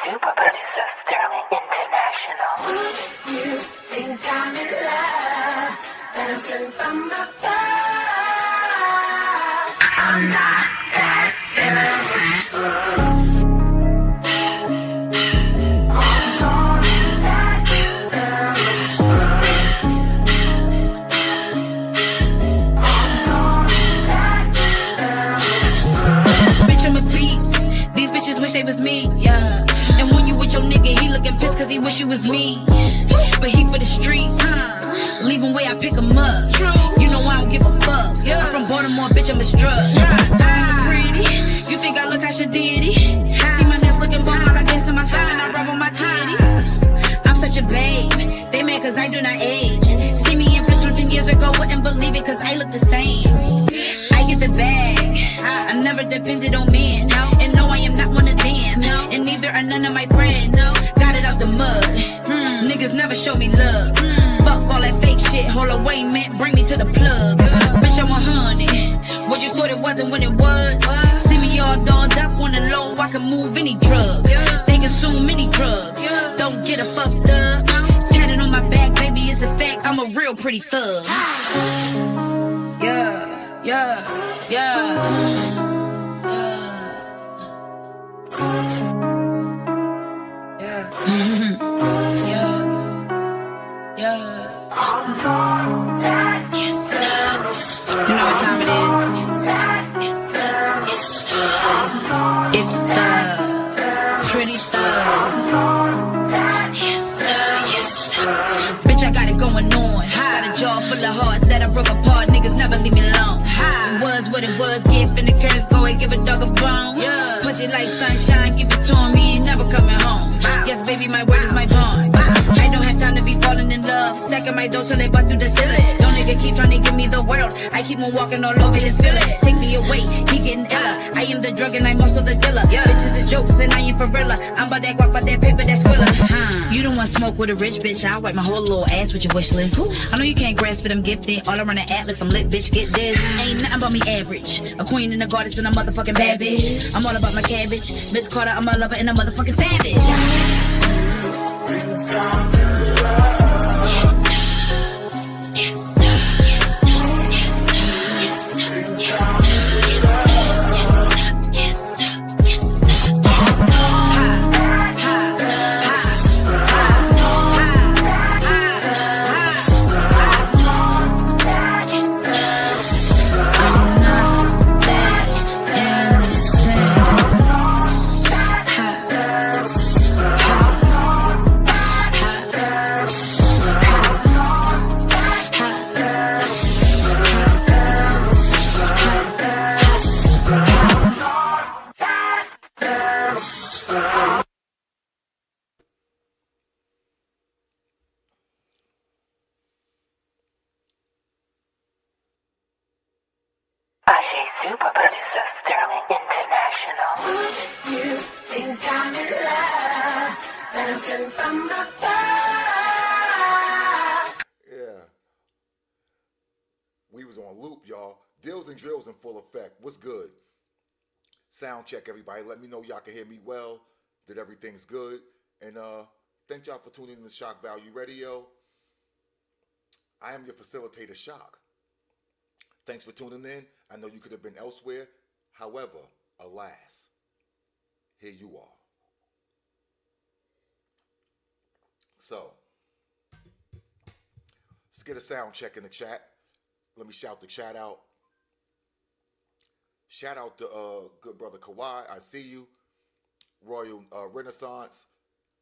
Super producer Sterling International. You think I'm in love, bouncing from above. I'm not that innocent. Wish they was me, yeah. And when you with your nigga, he looking pissed cause he wish you was me. But he for the street, leave him where I pick him up. You know I don't give a fuck. I'm from Baltimore, bitch, I'm a strut. I'm pretty, you think I look how she did it? See my neck looking bomb, I guess in my side and I rub on my titties. I'm such a babe, they mad cause I do not age. See me in pictures 10 years ago, wouldn't believe it cause I look the same. I get the bag, I never depended on men. And no, I am not one of them. And neither are none of my friends. Got it out the mud. Niggas never show me love. Fuck all that fake shit. Hold away, man. Bring me to the plug. Bitch, I'm 100. What you thought it wasn't when it was? See me all dolled up on the low. I can move any drug. They consume any drugs. Don't get a fucked up. Tatted on my back, baby, it's a fact. I'm a real pretty thug. Yeah, yeah, yeah. Never leave me alone. It was what it was. Get in the curtains, go and give a dog a bone. Yeah. Pussy like sunshine, give it to him. He ain't never coming home. Yes, baby, my word is my bond. I don't have time to be falling in love. Stacking my dough till they butt through the ceiling. Don't nigga keep trying to give me the world. I keep on walking all over his feeling. Take me away, he getting iller. I am the drug and I'm also the dealer. Bitches and jokes and I ain't for real. I'm about that guac, about that paper, that squilla. You don't want smoke with a rich bitch. I'll wipe my whole little ass with your wish list. I know you can't grasp it, I'm gifted. All around the atlas, I'm lit, bitch, get this. Ain't nothing but me average. A queen and a goddess and a motherfucking bad bitch. I'm all about my cabbage. Miss Carter, I'm a lover and a motherfucking savage. Super producer Sterling International. You think I'm in love, bouncing from above. Yeah. We was on loop, y'all. Deals and drills in full effect. What's good? Sound check, everybody. Let me know y'all can hear me well, that everything's good. And thank y'all for tuning in to Shak Value Radio. I am your facilitator, Shak. Thanks for tuning in. I know you could have been elsewhere. However, alas, here you are. So, let's get a sound check in the chat. Let me shout the chat out. Shout out to good brother Kawhi. I see you. Royal Renaissance.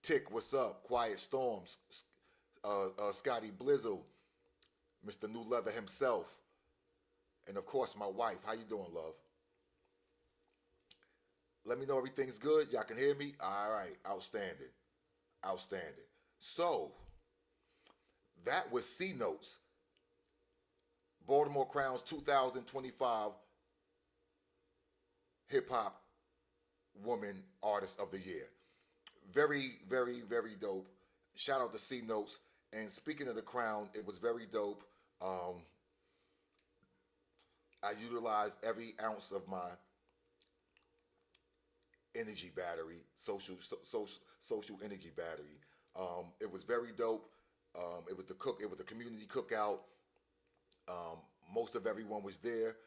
Tick, what's up? Quiet Storms. Scotty Blizzle. Mr. New Leather himself. And of course, my wife. How you doing, love? Let me know everything's good. Y'all can hear me? All right. Outstanding. Outstanding. So, that was C Notes. Baltimore Crown's 2025 Hip Hop Woman Artist of the Year. Very, very, very dope. Shout out to C Notes. And speaking of the Crown, it was very dope. I utilized every ounce of my energy battery, social energy battery. It was very dope. It was the community cookout. Most of everyone was there.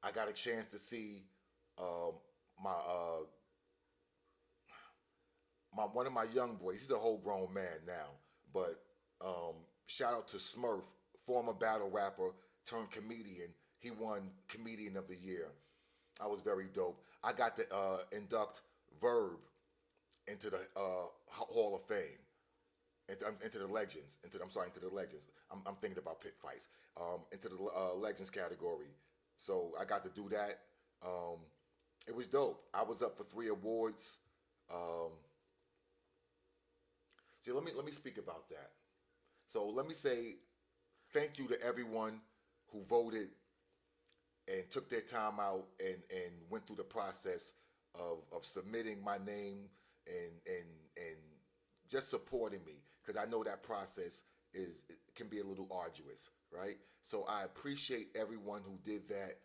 I got a chance to see my one of my young boys. He's a whole grown man now, but shout out to Smurf, former battle rapper turned comedian. He won Comedian of the Year. I was very dope. I got to induct Verb into the Hall of Fame, into the Legends. Into the Legends. I'm thinking about pit fights. Into the Legends category. So I got to do that. It was dope. I was up for 3 awards. See, let me speak about that. So let me say thank you to everyone who voted and took their time out and went through the process of submitting my name and just supporting me, because I know that process can be a little arduous, right? So I appreciate everyone who did that.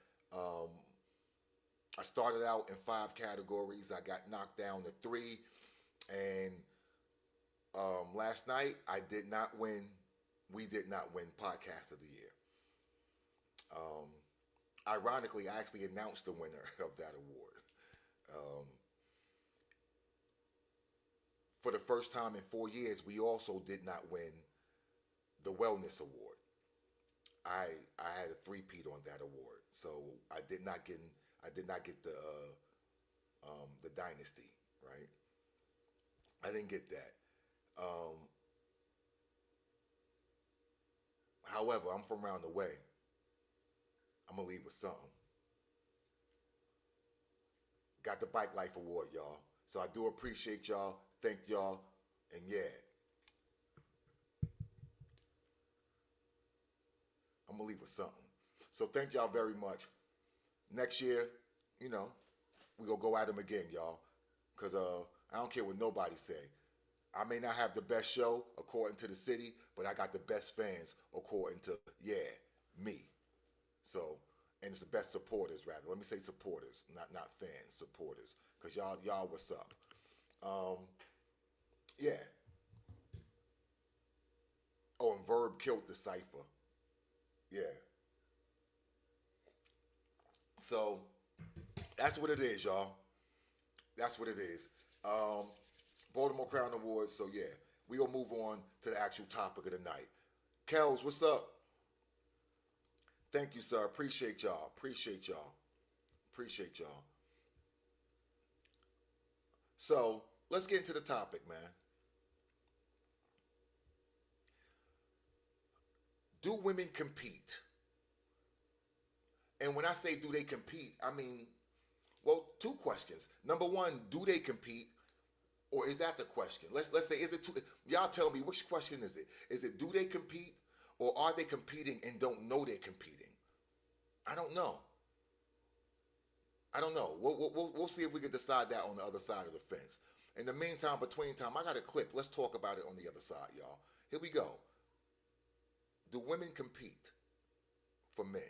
I started out in 5 categories. I got knocked down to 3, and last night I did not win. We did not win Podcast of the Year. Ironically, I actually announced the winner of that award. For the first time in 4 years, we also did not win the Wellness Award. I had a 3-peat on that award, so I did not get the Dynasty, right? I didn't get that. However, I'm from around the way. I'm gonna leave with something. Got the Bike Life Award, y'all. So I do appreciate y'all. Thank y'all. And yeah, I'm gonna leave with something. So thank y'all very much. Next year, we gonna go at them again, y'all. Cause I don't care what nobody say. I may not have the best show according to the city, but I got the best fans according to me. So, and it's the best supporters, rather. Let me say supporters, not fans, supporters. Cause y'all what's up? Yeah. Oh, and Verb killed the cipher. Yeah. So that's what it is, y'all. That's what it is. Baltimore Crown Awards. So yeah, we gonna move on to the actual topic of the night. Kels, what's up? Thank you, sir. Appreciate y'all. So let's get into the topic, man. Do women compete? And when I say do they compete, I mean, well, 2 questions. Number 1, do they compete? Or is that the question? Let's say, is it 2? Y'all tell me, which question is it? Is it do they compete, or are they competing and don't know they're competing? I don't know. We'll see if we can decide that on the other side of the fence. In the meantime, between time, I got a clip. Let's talk about it on the other side, y'all. Here we go. Do women compete for men?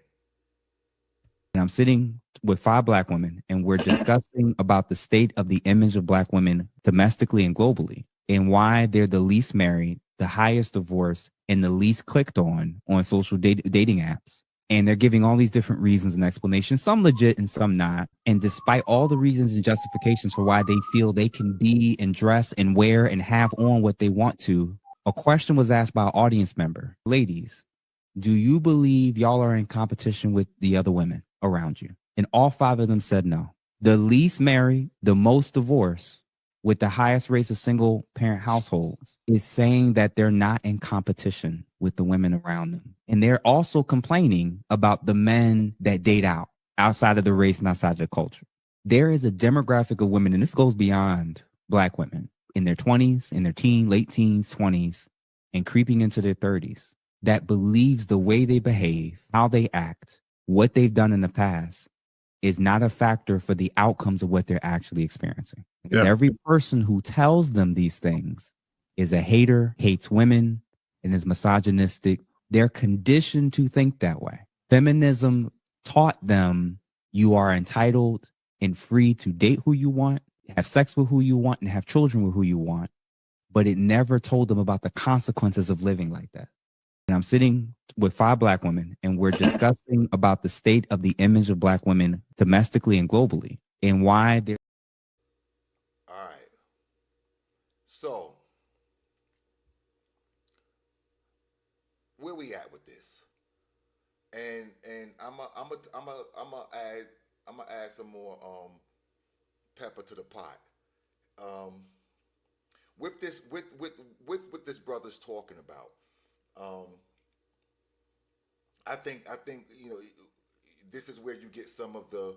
And I'm sitting with 5 Black women, and we're discussing about the state of the image of Black women domestically and globally, and why they're the least married, the highest divorce, and the least clicked on social dating apps. And they're giving all these different reasons and explanations, some legit and some not. And despite all the reasons and justifications for why they feel they can be and dress and wear and have on what they want to, a question was asked by an audience member. Ladies, do you believe y'all are in competition with the other women around you? And all 5 of them said no. The least married, the most divorced, with the highest rates of single parent households, is saying that they're not in competition with the women around them. And they're also complaining about the men that date outside of the race and outside of the culture. There is a demographic of women, and this goes beyond Black women, in their 20s, in their late teens, 20s, and creeping into their 30s, that believes the way they behave, how they act, what they've done in the past is not a factor for the outcomes of what they're actually experiencing. Yeah. Every person who tells them these things is a hater, hates women, and is misogynistic. They're conditioned to think that way. Feminism taught them you are entitled and free to date who you want, have sex with who you want, and have children with who you want, but it never told them about the consequences of living like that. And I'm sitting with 5 Black women, and we're discussing about the state of the image of Black women domestically and globally, and why they're. All right. So, where we at with this? And I'm gonna add some more pepper to the pot. With this with what this brother's talking about. I think this is where you get some of the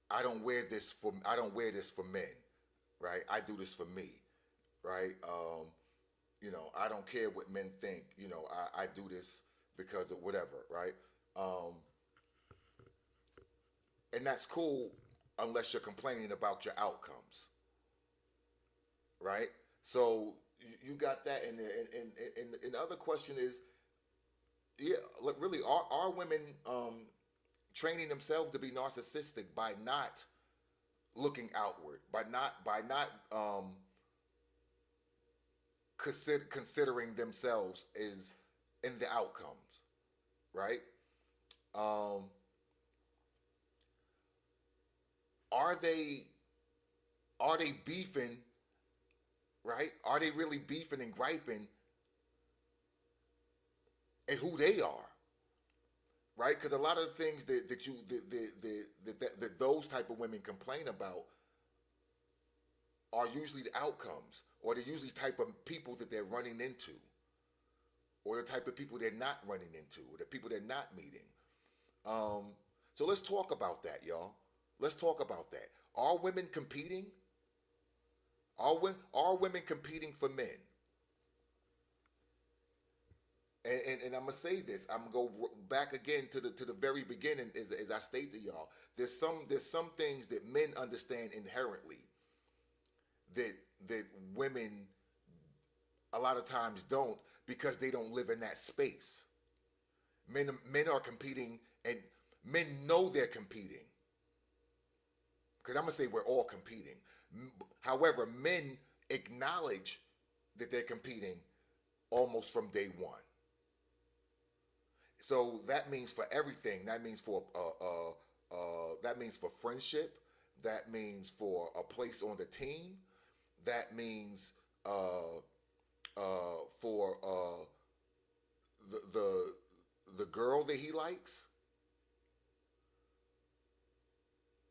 I don't wear this for men, right? I do this for me, right? I don't care what men think. I do this because of whatever, right? And that's cool unless you're complaining about your outcomes, right? So you got that in there. And the other question is, really, are women training themselves to be narcissistic by not looking outward, by not considering themselves as in the outcomes, right? Are they beefing, right? Are they really beefing and griping at who they are, right? Because a lot of the things that those type of women complain about are usually the outcomes, or they're usually type of people that they're running into, or the type of people they're not running into, or the people they're not meeting. So let's talk about that, y'all. Let's talk about that. Are women competing? Are women competing for men? And I'm gonna say this. I'm gonna go back again to the very beginning, as I state to y'all. There's some things that men understand inherently that women a lot of times don't, because they don't live in that space. Men are competing, and men know they're competing. Because I'm gonna say we're all competing. However, men acknowledge that they're competing almost from day one. So that means for everything. That means for friendship. That means for a place on the team. That means for the girl that he likes.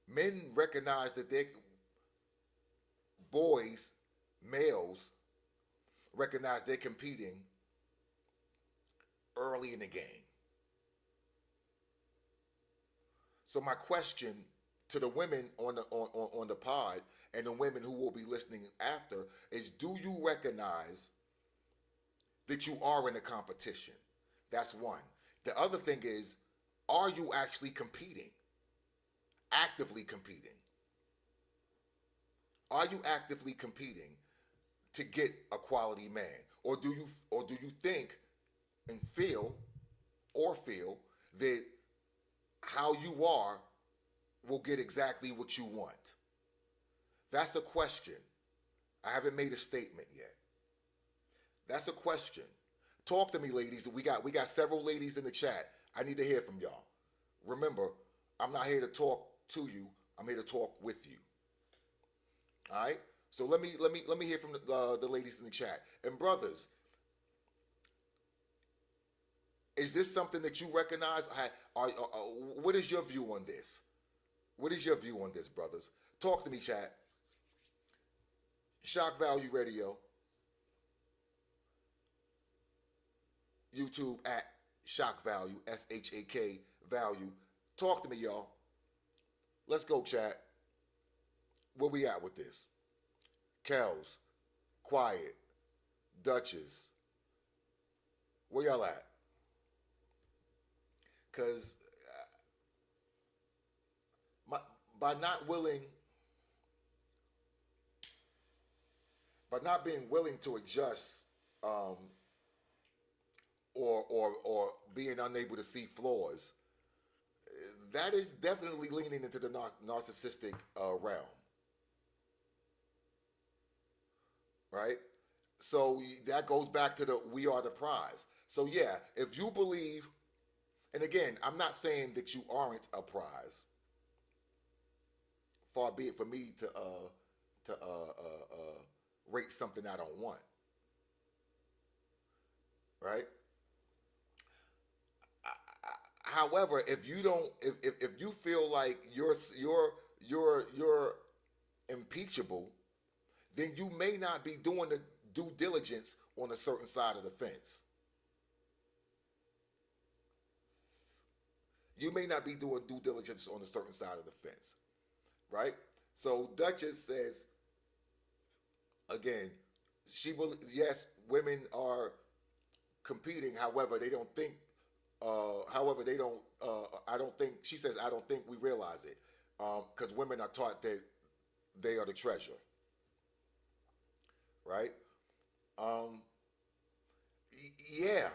Men recognize that males recognize they're competing early in the game. So my question to the women on the pod, and the women who will be listening after, is: do you recognize that you are in a competition? That's one. The other thing is, are you actually competing? Actively competing? Are you actively competing to get a quality man? Or do you think and feel that how you are will get exactly what you want? That's a question. I haven't made a statement yet. That's a question. Talk to me, ladies. We got several ladies in the chat. I need to hear from y'all. Remember, I'm not here to talk to you. I'm here to talk with you. All right. So let me hear from the ladies in the chat. And brothers, is this something that you recognize? What is your view on this? What is your view on this, brothers? Talk to me, chat. Shak Value Radio. YouTube at Shak Value, SHAK Value. Talk to me, y'all. Let's go, chat. Where we at with this? Kels, Quiet, Duchess. Where y'all at? Because by not being willing to adjust, or being unable to see flaws, that is definitely leaning into the narcissistic realm, right? So that goes back to the we are the prize. So yeah, if you believe, and again, I'm not saying that you aren't a prize. Far be it for me to rate something I don't want, right? However, if you don't, if you feel like you're impeachable, then you may not be doing the due diligence on a certain side of the fence. You may not be doing due diligence on a certain side of the fence, right? So Duchess says, again, yes, women are competing. However, they don't think. However, they don't. I don't think. She says, I don't think we realize it, because women are taught that they are the treasure, right? Yeah,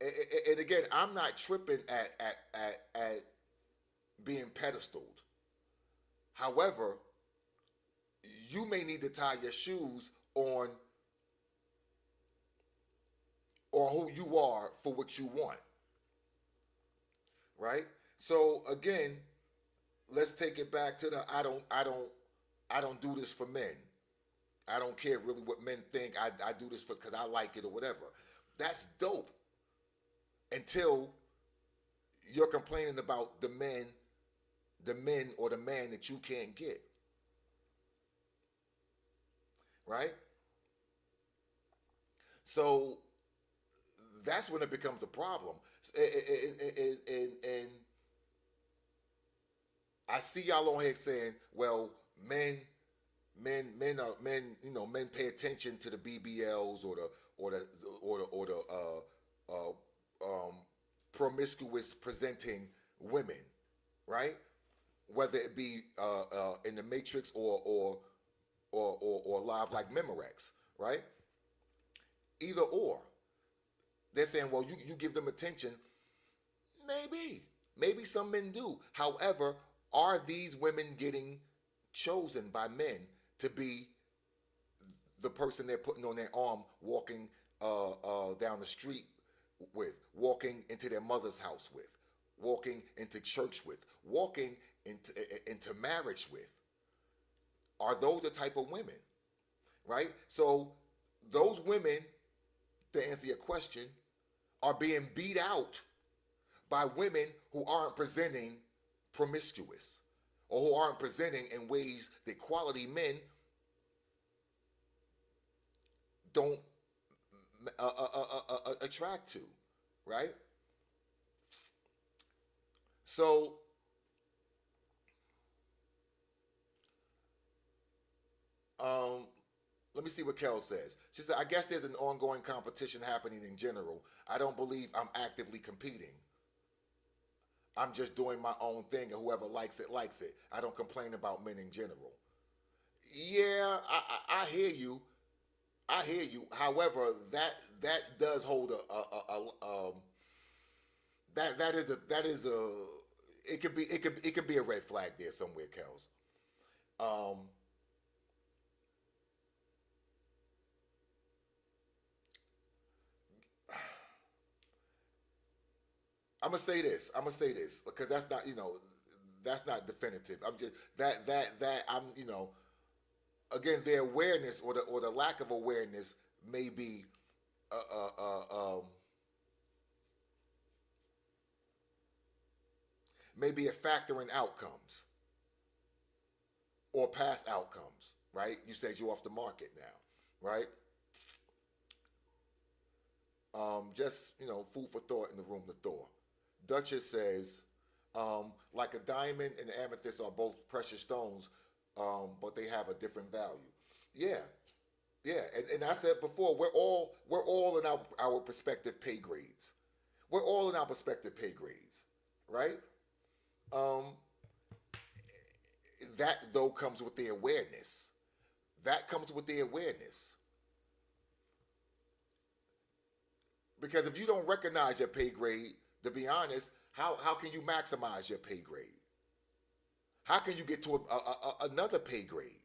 and again, I'm not tripping at being pedestaled. However, you may need to tie your shoes on who you are for what you want, right? So again, let's take it back to the I don't do this for men. I don't care really what men think. I do this for because I like it or whatever. That's dope. Until you're complaining about the men or the man that you can't get. Right? So that's when it becomes a problem. And I see y'all on here saying, well, men, men pay attention to the BBLs or the promiscuous presenting women, right? Whether it be in the Matrix or live like Memorex, right? Either or. They're saying, well, you give them attention. Maybe some men do. However, are these women getting chosen by men to be the person they're putting on their arm, walking down the street with, walking into their mother's house with, walking into church with, walking into marriage with? Are those the type of women, right? So those women, to answer your question, are being beat out by women who aren't presenting promiscuous or who aren't presenting in ways that quality men don't attract to, right? So let me see what Kel says. She said, I guess there's an ongoing competition happening in general. I don't believe I'm actively competing. I'm just doing my own thing, and whoever likes it, likes it. I don't complain about men in general. Yeah, I hear you. I hear you. However, that does hold that is a it could be a red flag there somewhere, Kels. I'm gonna say this because that's not that's not definitive. I'm just that I'm again, the awareness or the lack of awareness may be maybe a factor in outcomes or past outcomes, right? You said you're off the market now, right? Just food for thought in the room to Thor. Duchess says, like a diamond and amethyst are both precious stones, but they have a different value. Yeah, yeah, and I said before, we're all in our respective pay grades. We're all in our respective pay grades, right? That though comes with the awareness. That comes with the awareness. Because if you don't recognize your pay grade, to be honest, How can you maximize your pay grade? How can you get to another pay grade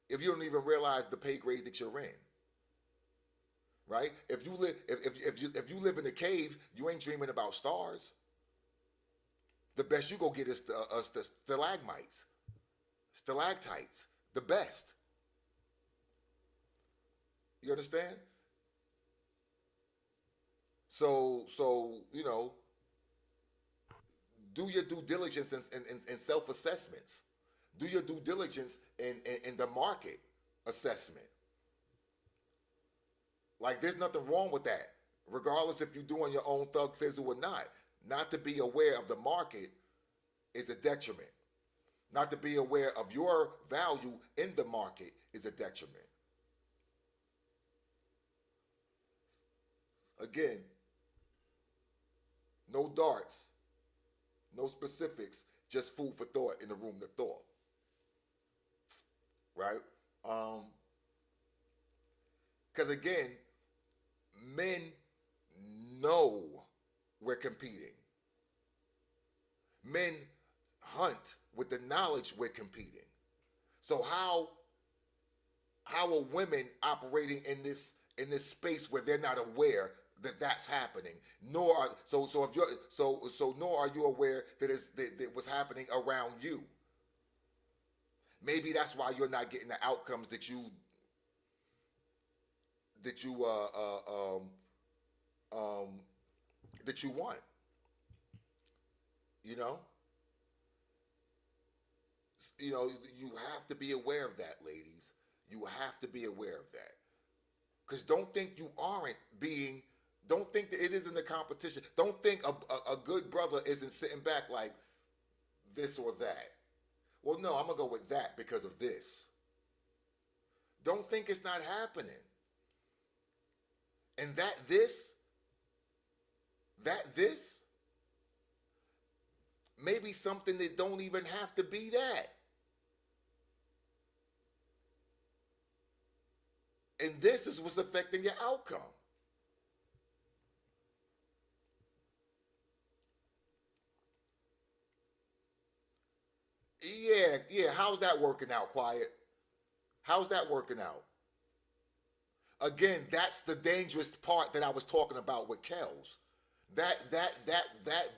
if you don't even realize the pay grade that you're in? Right? If you live in a cave, you ain't dreaming about stars. The best you go get is the stalagmites, stalactites, the best. You understand? So you know, do your due diligence in self-assessments. Do your due diligence in the market assessment. Like, there's nothing wrong with that, regardless if you're doing your own thug thizzle or not. Not to be aware of the market is a detriment. Not to be aware of your value in the market is a detriment. Again, no darts, no specifics, just food for thought in the room to thought. Right? Because again, men know we're competing. Men hunt with the knowledge we're competing. So how are women operating in this space where they're not aware that that's happening? Nor are nor are you aware that what's happening around you. Maybe that's why you're not getting the outcomes that you want. You have to be aware of that, ladies. You have to be aware of that. Because don't think that it isn't a competition. Don't think a good brother isn't sitting back like this or that. Well, no, I'm going to go with that because of this. Don't think it's not happening. And that this may be something that don't even have to be that. And this is what's affecting your outcome. Yeah, how's that working out, Quiet? How's that working out? Again, that's the dangerous part that I was talking about with Kells. That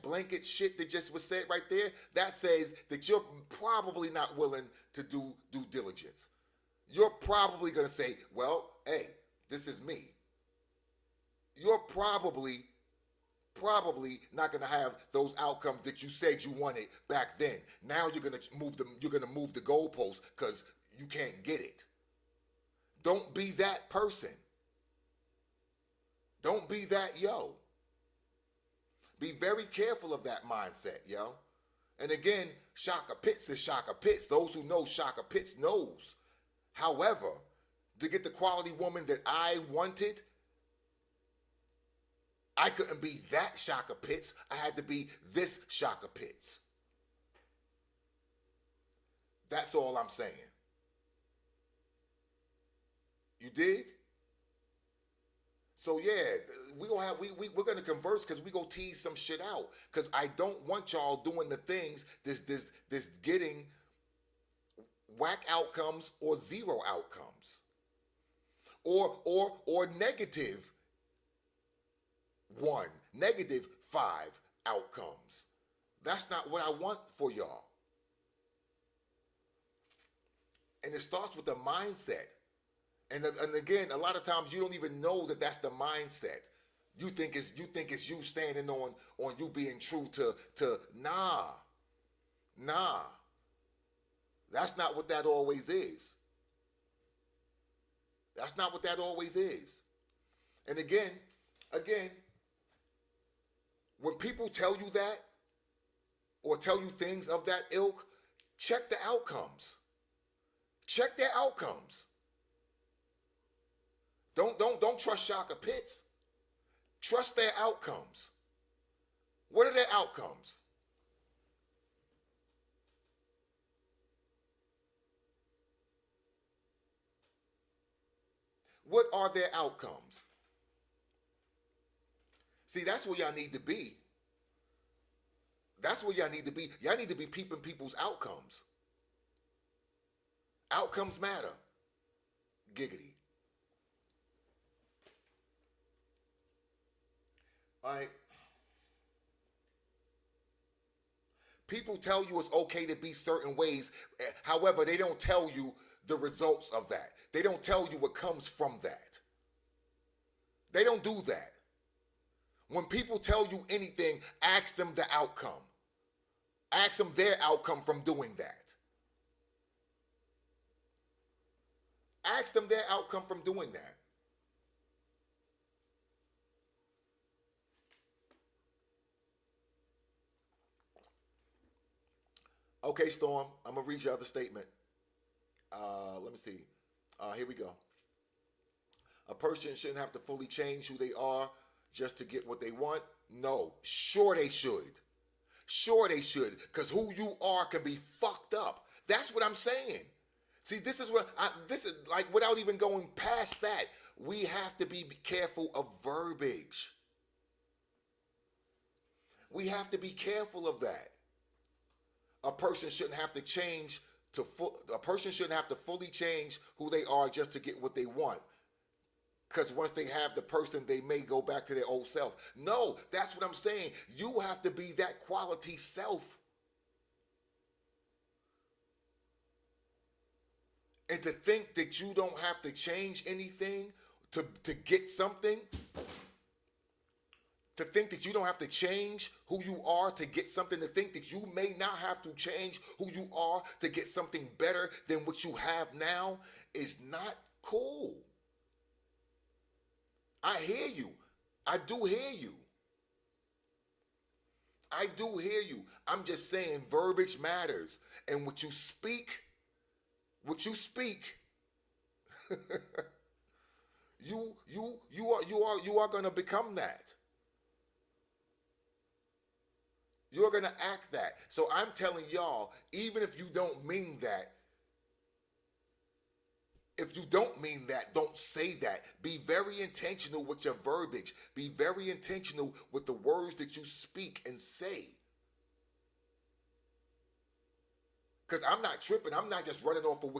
blanket shit that just was said right there, that says that you're probably not willing to do due diligence. You're probably going to say, well, hey, this is me. You're probably not going to have those outcomes that you said you wanted back then. Now you're going to move the goalposts because you can't get it. Don't be that person. Don't be that yo. Be very careful of that mindset, yo. And again, Shaka Pitts is Shaka Pitts. Those who know Shaka Pitts knows. However, to get the quality woman that I wanted, I couldn't be that Shaka Pitts. I had to be this Shaka Pitts. That's all I'm saying. You dig? So yeah, we're gonna converse because we go tease some shit out. Because I don't want y'all doing the things this getting whack outcomes or zero outcomes. Or negative 1, negative 5 outcomes. That's not what I want for y'all. And it starts with the mindset. And again, a lot of times you don't even know that that's the mindset. You think it's you standing on you being true to nah. That's not what that always is. That's not what that always is. And again, when people tell you that or tell you things of that ilk, check the outcomes. Check their outcomes. Don't trust Shaka Pitts. Trust their outcomes. What are their outcomes? What are their outcomes? See, that's where y'all need to be. That's where y'all need to be. Y'all need to be peeping people's outcomes. Outcomes matter. Giggity. All right. People tell you it's okay to be certain ways. However, they don't tell you the results of that. They don't tell you what comes from that. They don't do that. When people tell you anything, ask them the outcome. Ask them their outcome from doing that. Ask them their outcome from doing that. Okay, Storm, I'm going to read your other statement. Let me see. Here we go. A person shouldn't have to fully change who they are just to get what they want. No, sure they should. Sure they should, because who you are can be fucked up. That's what I'm saying. See, this is like, without even going past that, we have to be careful of verbiage. We have to be careful of that. A person shouldn't have to change a person shouldn't have to fully change who they are just to get what they want. Because once they have the person, they may go back to their old self. No, that's what I'm saying. You have to be that quality self. And to think that you don't have to change anything to get something, to think that you don't have to change who you are to get something, to think that you may not have to change who you are to get something better than what you have now is not cool. I hear you. I do hear you. I do hear you. I'm just saying verbiage matters. And what you speak, you are going to become that. You're going to act that. So I'm telling y'all, even if you don't mean that, don't say that. Be very intentional with your verbiage. Be very intentional with the words that you speak and say. Because I'm not tripping. I'm not just running off of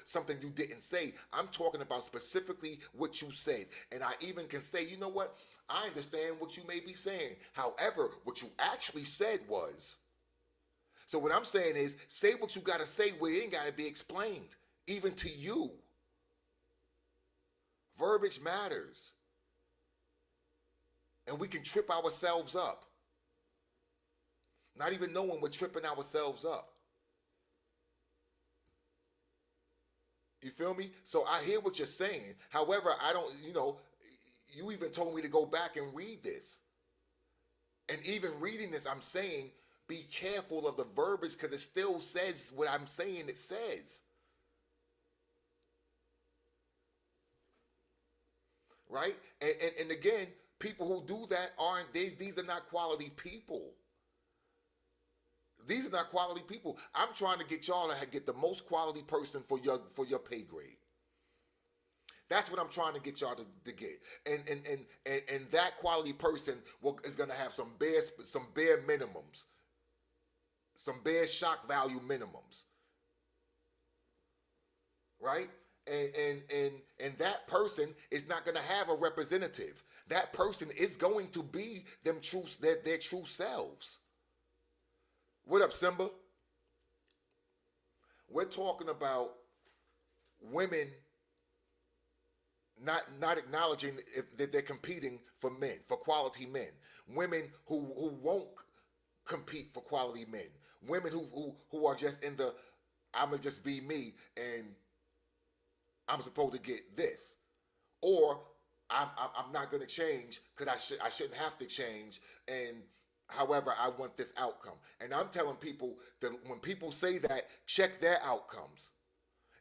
something you didn't say. I'm talking about specifically what you said. And I even can say, you know what? I understand what you may be saying. However, what you actually said was. So what I'm saying is, say what you got to say where it ain't got to be explained, even to you. Verbiage matters. And we can trip ourselves up. Not even knowing we're tripping ourselves up. You feel me? So I hear what you're saying. However, I don't, you even told me to go back and read this. And even reading this, I'm saying, be careful of the verbiage because it still says what I'm saying it says. Right? And again, people who do that these are not quality people. These are not quality people. I'm trying to get y'all to get the most quality person for your pay grade. That's what I'm trying to get y'all to get. And that quality person is going to have some bare minimums. Some bare shock value minimums. Right? And that person is not going to have a representative. That person is going to be their true selves. What up, Simba? We're talking about women not acknowledging that they're competing for men, for quality men. Women who won't compete for quality men. Women who are just in the, I'm gonna just be me and I'm supposed to get this, or I'm not going to change because I shouldn't have to change, and however I want this outcome. And I'm telling people that when people say that, check their outcomes.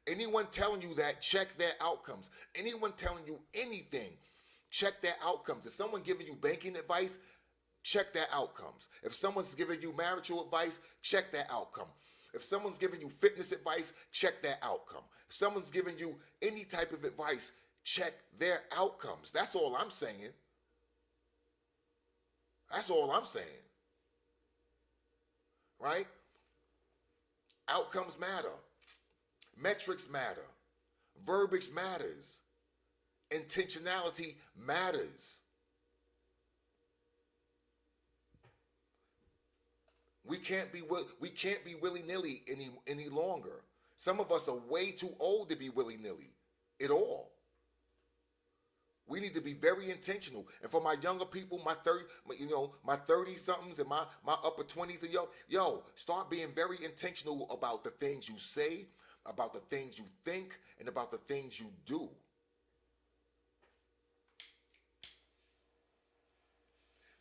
Anyone telling you that, check their outcomes. Anyone telling you anything, check their outcomes. If someone giving you banking advice, check their outcomes. If someone's giving you marital advice, check their outcome. If someone's giving you fitness advice, check their outcome. If someone's giving you any type of advice, check their outcomes. That's all I'm saying. That's all I'm saying. right? Outcomes matter. Metrics matter. Verbiage matters. Intentionality matters. We can't be willy-nilly any longer. Some of us are way too old to be willy-nilly at all. We need to be very intentional. And for my younger people, my 30 somethings and my upper 20s, and yo, start being very intentional about the things you say, about the things you think, and about the things you do.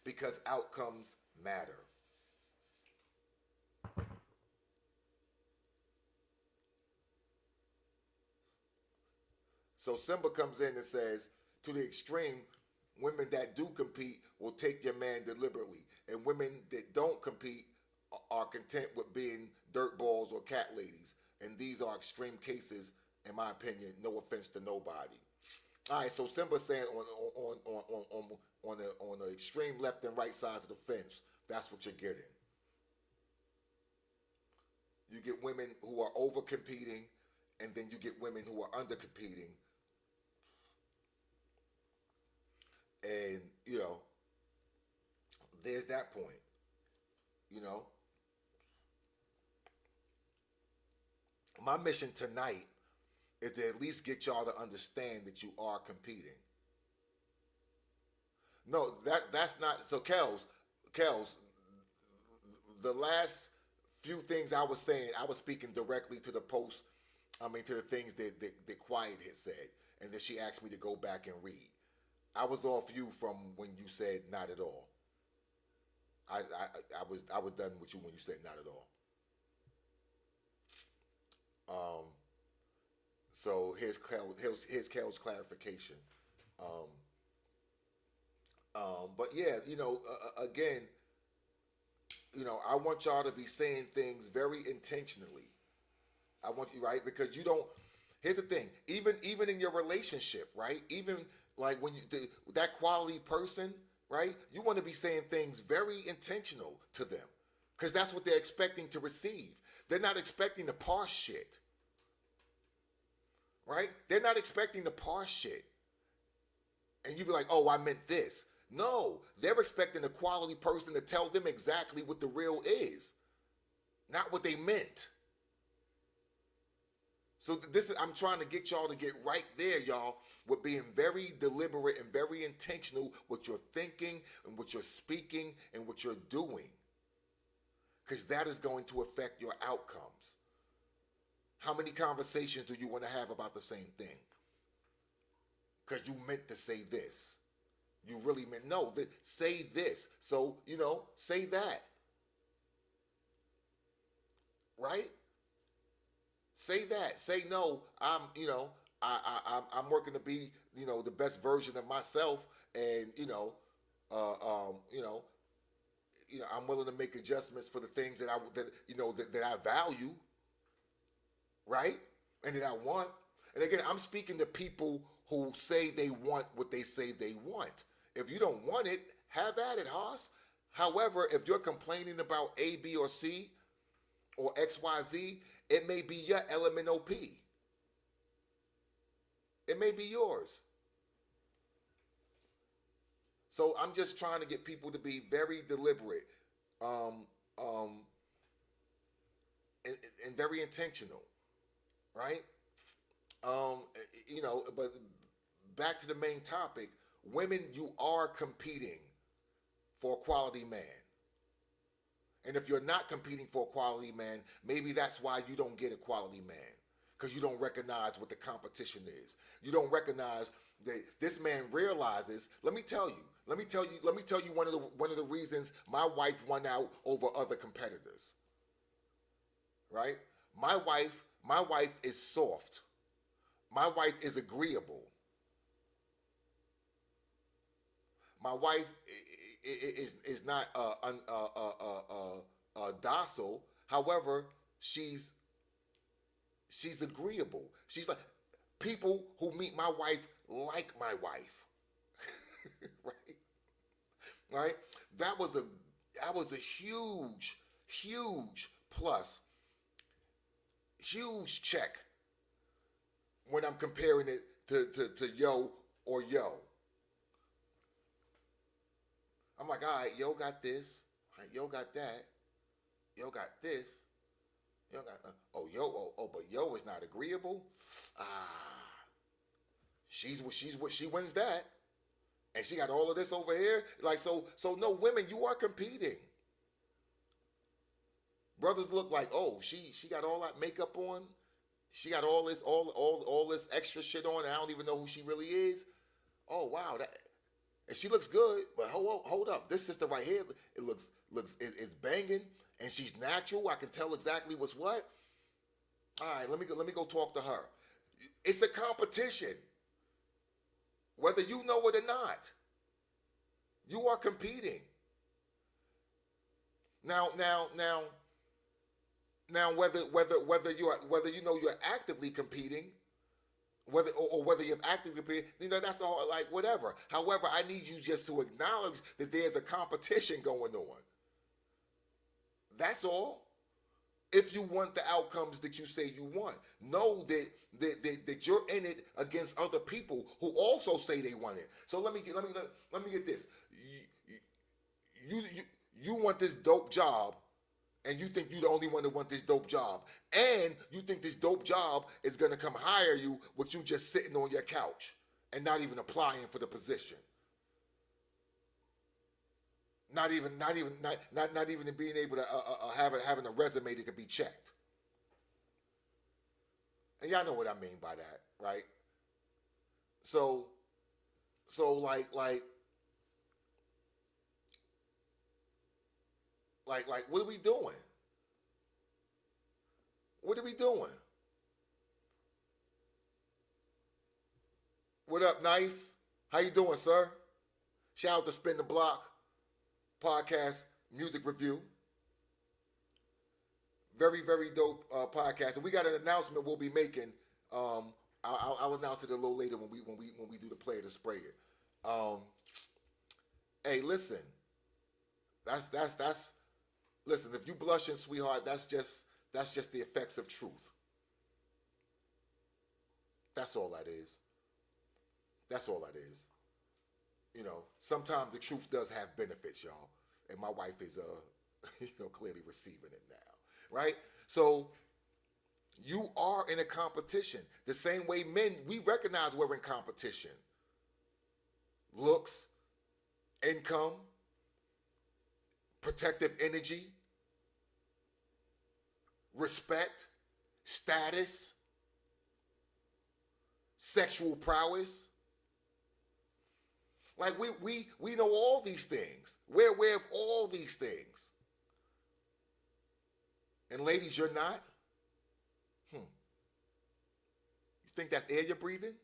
Because outcomes matter. So Simba comes in and says, to the extreme, women that do compete will take your man deliberately. And women that don't compete are content with being dirtballs or cat ladies. And these are extreme cases, in my opinion, no offense to nobody. All right, so Simba's saying on the extreme left and right sides of the fence, that's what you're getting. You get women who are over competing, and then you get women who are under competing. And, there's that point, My mission tonight is to at least get y'all to understand that you are competing. No, that's not, so Kels, the last few things I was saying, I was speaking directly to the post, to the things that Quiet had said, and that she asked me to go back and read. I was off you from when you said not at all. I was done with you when you said not at all. So here's Kel's clarification. But yeah, again, I want y'all to be saying things very intentionally. I want you, right? Because you don't. Here's the thing. Even in your relationship, right? Even like when that quality person, right? You want to be saying things very intentional to them, because that's what they're expecting to receive. They're not expecting the parse shit, right? They're not expecting the parse shit, and you be like, "Oh, I meant this." No, they're expecting a quality person to tell them exactly what the real is, not what they meant. So I'm trying to get y'all to get right there, y'all, with being very deliberate and very intentional with your thinking and what you're speaking and what you're doing. Because that is going to affect your outcomes. How many conversations do you want to have about the same thing? Because you meant to say this. You really meant, no, say this. So, say that. Right? Say that. Say no. I'm working to be, the best version of myself, and I'm willing to make adjustments for the things that I value, right? And that I want. And again, I'm speaking to people who say they want what they say they want. If you don't want it, have at it, Haas. However, if you're complaining about A, B, or C, or X, Y, Z, it may be your element OP. It may be yours. So I'm just trying to get people to be very deliberate, and very intentional, right? But back to the main topic, women, you are competing for a quality man. And if you're not competing for a quality man, maybe that's why you don't get a quality man, because you don't recognize what the competition is. You don't recognize that this man realizes. Let me tell you one of the reasons my wife won out over other competitors. Right? My wife is soft. My wife is agreeable. My wife is not docile. However, she's agreeable. She's like, people who meet my wife like my wife. Right? That was a huge huge plus, huge check when I'm comparing it to yo or yo. I'm like, all right, yo got this, all right, yo got that, yo got this, yo got, but yo is not agreeable. She wins that, and she got all of this over here. Like, so no, women, you are competing. Brothers look like, oh, she got all that makeup on, she got all this extra shit on, and I don't even know who she really is. Oh wow, that. And she looks good, but hold up. This sister right here, it's banging, and she's natural. I can tell exactly what's what. All right, let me go talk to her. It's a competition, whether you know it or not. You are competing. Now, whether you know you're actively competing. Whether you're actively, that's all, like, whatever. However, I need you just to acknowledge that there's a competition going on. That's all. If you want the outcomes that you say you want, know that you're in it against other people who also say they want it. So let me get this. You want this dope job, and you think you're the only one that want this dope job. And you think this dope job is going to come hire you with you just sitting on your couch and not even applying for the position. Not even being able to having a resume that can be checked. And y'all know what I mean by that, right? So like what are we doing? What are we doing? What up, Nice? How you doing, sir? Shout out to Spin the Block podcast music review. Very, very dope podcast. And we got an announcement we'll be making. I'll announce it a little later when we do the play to spray it. Hey, listen. That's listen, if you blushing, sweetheart, that's just the effects of truth. That's all that is. That's all that is. Sometimes the truth does have benefits, y'all. And my wife is clearly receiving it now. Right? So you are in a competition. The same way men, we recognize we're in competition. Looks, income, protective energy, respect, status, sexual prowess. Like we know all these things. We're aware of all these things. And ladies, you're not? You think that's air you're breathing?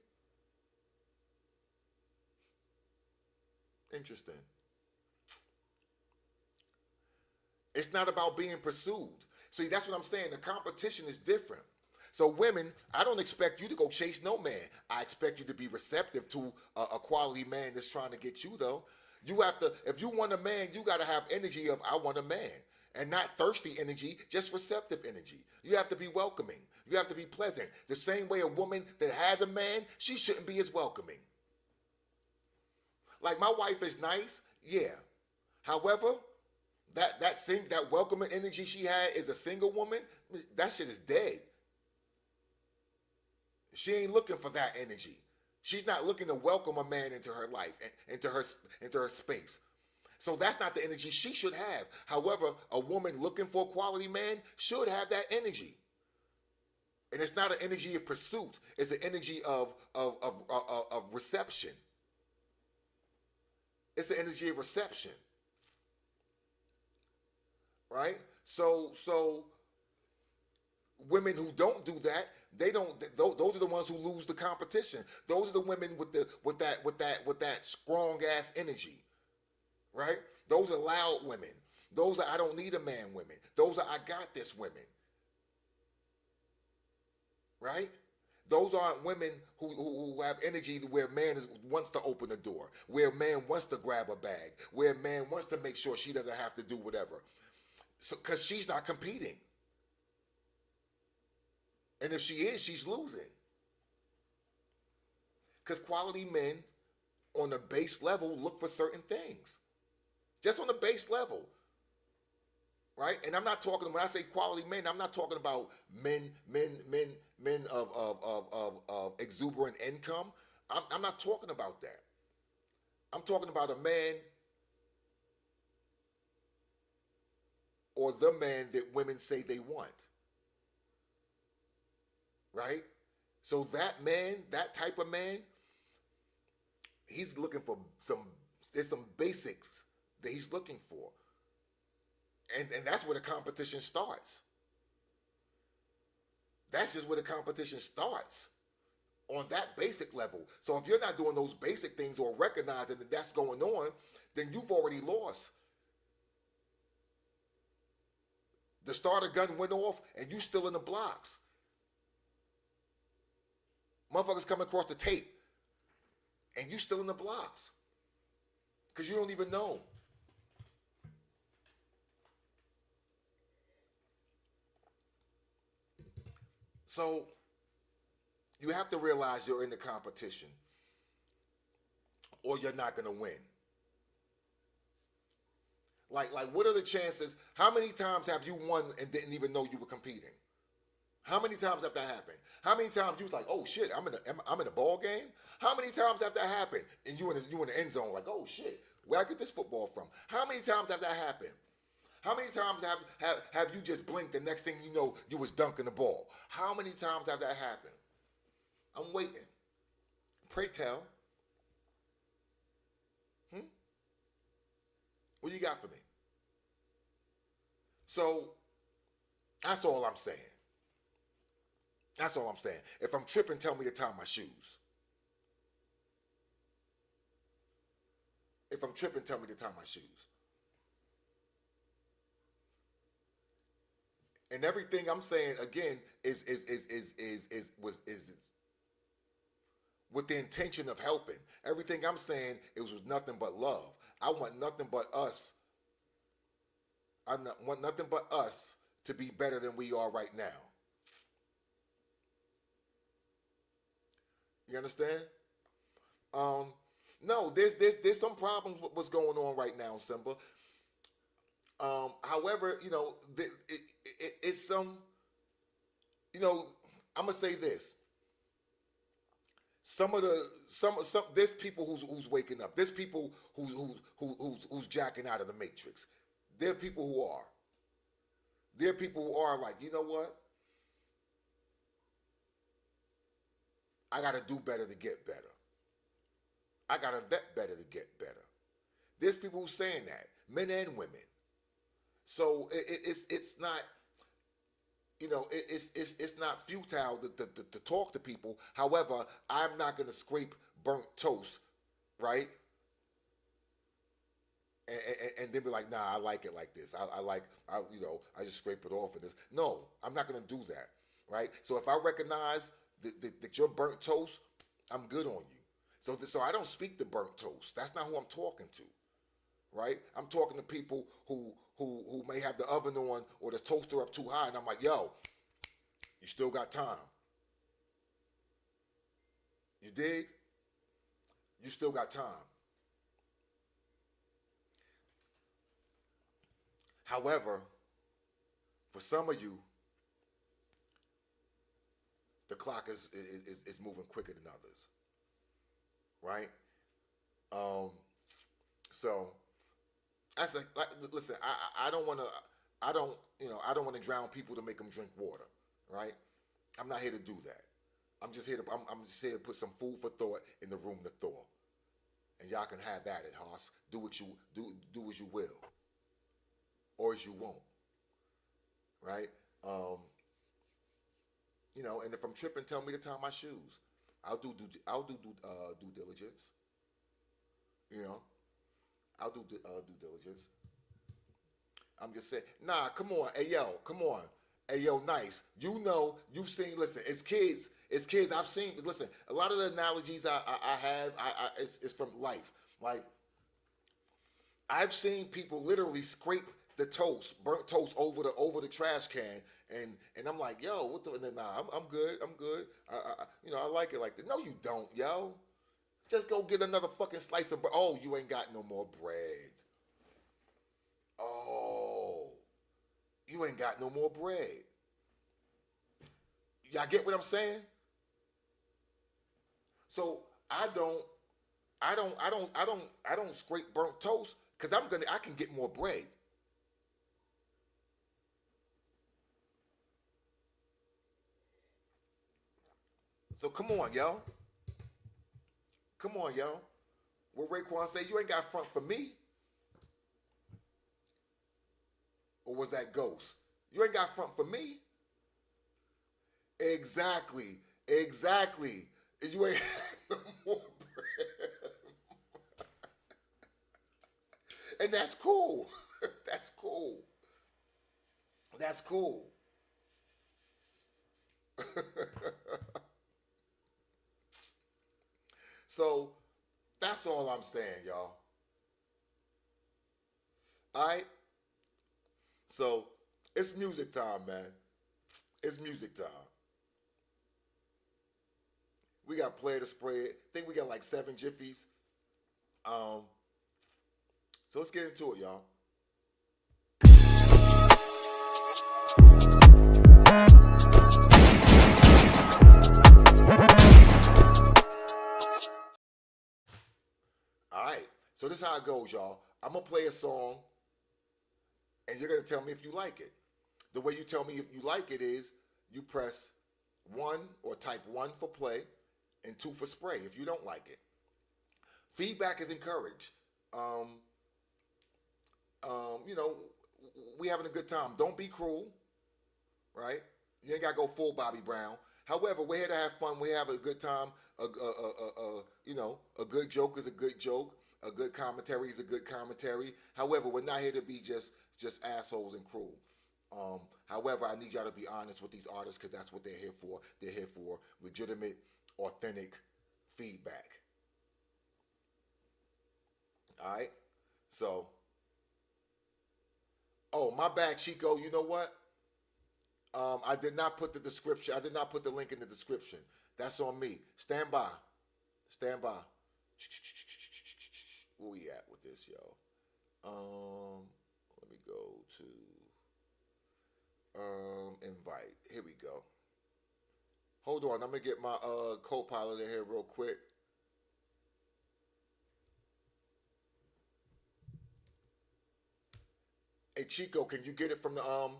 Interesting. It's not about being pursued. See, that's what I'm saying. The competition is different. So women, I don't expect you to go chase no man. I expect you to be receptive to a quality man that's trying to get you, though. You have to, if you want a man, you got to have energy of I want a man. And not thirsty energy, just receptive energy. You have to be welcoming. You have to be pleasant. The same way a woman that has a man, she shouldn't be as welcoming. Like, my wife is nice, yeah. However, that welcoming energy she had as a single woman, that shit is dead. She ain't looking for that energy. She's not looking to welcome a man into her life, into her space. So that's not the energy she should have. However, a woman looking for a quality man should have that energy. And it's not an energy of pursuit. It's an energy of reception. It's an energy of reception. Right? So women who don't do that, those are the ones who lose the competition. Those are the women with that strong ass energy. Right? Those are loud women. Those are I don't need a man women. Those are I got this women. Right? Those aren't women who have energy where a man wants to open the door, where a man wants to grab a bag, where a man wants to make sure she doesn't have to do whatever. So, because she's not competing. And if she is, she's losing. Because quality men on the base level look for certain things. Just on the base level. Right? And I'm not talking, when I say quality men, I'm not talking about men of exuberant income. I'm not talking about that. I'm talking about a man or the man that women say they want. Right? So that man, that type of man, he's looking for there's some basics that he's looking for. And that's where the competition starts. That's just where the competition starts. On that basic level. So if you're not doing those basic things or recognizing that that's going on, then you've already lost. The starter gun went off and you still in the blocks. Motherfuckers coming across the tape and you still in the blocks. Because you don't even know. So you have to realize you're in the competition or you're not going to win. Like what are the chances? How many times have you won and didn't even know you were competing? How many times have that happened? How many times you was like, oh shit, I'm in a ball game? How many times have that happened? And you in the end zone like, oh shit, where I get this football from? How many times have that happened? How many times have you just blinked, the next thing you know, you was dunking the ball? How many times have that happened? I'm waiting. Pray tell. What you got for me? So, that's all I'm saying. That's all I'm saying. If I'm tripping, tell me to tie my shoes. If I'm tripping, tell me to tie my shoes. And everything I'm saying again is with the intention of helping. Everything I'm saying is with nothing but love. I want nothing but us. I want nothing but us to be better than we are right now. You understand? No, there's some problems with what's going on right now, Simba. However, you know, it's some, you know, I'm gonna say this. Some there's people who's waking up. There's people who's jacking out of the matrix. There are people who are. There are people who are like, you know what? I gotta do better to get better. I gotta vet better to get better. There's people who saying that, men and women. So it's not, you know, it's not futile to talk to people. However, I'm not gonna scrape burnt toast, right? And then be like, nah, I like it like this. I just scrape it off of this. No, I'm not gonna do that, right? So if I recognize that you're burnt toast, I'm good on you. So I don't speak to burnt toast. That's not who I'm talking to, right? I'm talking to people who may have the oven on or the toaster up too high, and I'm like, yo, you still got time. You dig? You still got time. However, for some of you, the clock is moving quicker than others, right? So that's like listen, I don't want to drown people to make them drink water, right? I'm not here to do that. I'm just here to put some food for thought in the room to thaw, and y'all can have at it, Hoss. Do what you do as you will, or as you won't, right? You know, and if I'm tripping, tell me to tie my shoes. I'll do due diligence. You know, I'll do due diligence. I'm just saying, nah, come on, hey yo, come on, hey yo, nice. You know, you've seen. Listen, as kids, I've seen. Listen, a lot of the analogies I have, it's from life. Like, I've seen people literally scrape the toast, burnt toast over the trash can, and I'm like, yo, what the? And then, nah, I'm good. I like it like that. No, you don't, yo. Just go get another fucking slice of bread. Oh, you ain't got no more bread. Oh, you ain't got no more bread. Y'all get what I'm saying? So I don't scrape burnt toast because I can get more bread. So come on, yo. Come on, yo. What Raekwon say? You ain't got front for me. Or was that Ghost? You ain't got front for me. Exactly. And you ain't no more bread. And that's cool. That's cool. That's cool. So that's all I'm saying, y'all. All right? So it's music time, man. It's music time. We got Player to Spray It. I think we got like 7 jiffies. So let's get into it, y'all. All right. So this is how it goes, y'all. I'm going to play a song, and you're going to tell me if you like it. The way you tell me if you like it is you press 1 or type 1 for play and 2 for spray if you don't like it. Feedback is encouraged. We having a good time. Don't be cruel, right? You ain't got to go full Bobby Brown. However, we're here to have fun. We have a good time. A good joke is a good joke. A good commentary is a good commentary. However, we're not here to be just assholes and cruel. However, I need y'all to be honest with these artists because that's what they're here for. They're here for legitimate, authentic feedback. All right? So, oh, my bad, Chico. You know what? I did not put the description. I did not put the link in the description. That's on me. Stand by. Stand by. Where we at with this, yo? Let me go to invite. Here we go. Hold on. I'm gonna get my co-pilot in here real quick. Hey Chico, can you get it from the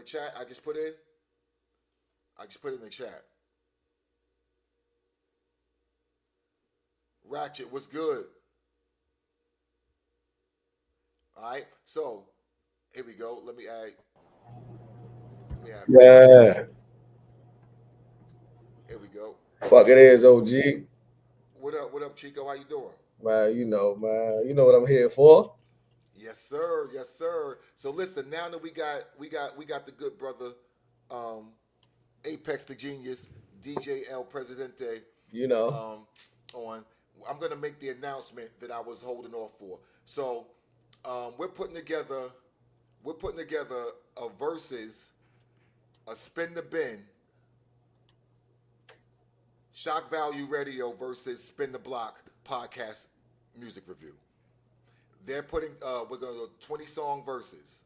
chat I just put in? I just put it in the chat. Ratchet, what's good? All right, so here we go. Let me add. Yeah. Here we go. Fuck it is, OG. What up, Chico? How you doing? Man, you know what I'm here for. Yes, sir. Yes, sir. So listen, now that we got the good brother, Apex the Genius, DJ El Presidente, on. I'm gonna make the announcement that I was holding off for. So, we're putting together a versus, a spin the bin, Shak Value Radio versus Spin the Block podcast music review. They're putting we're gonna do 20 song verses.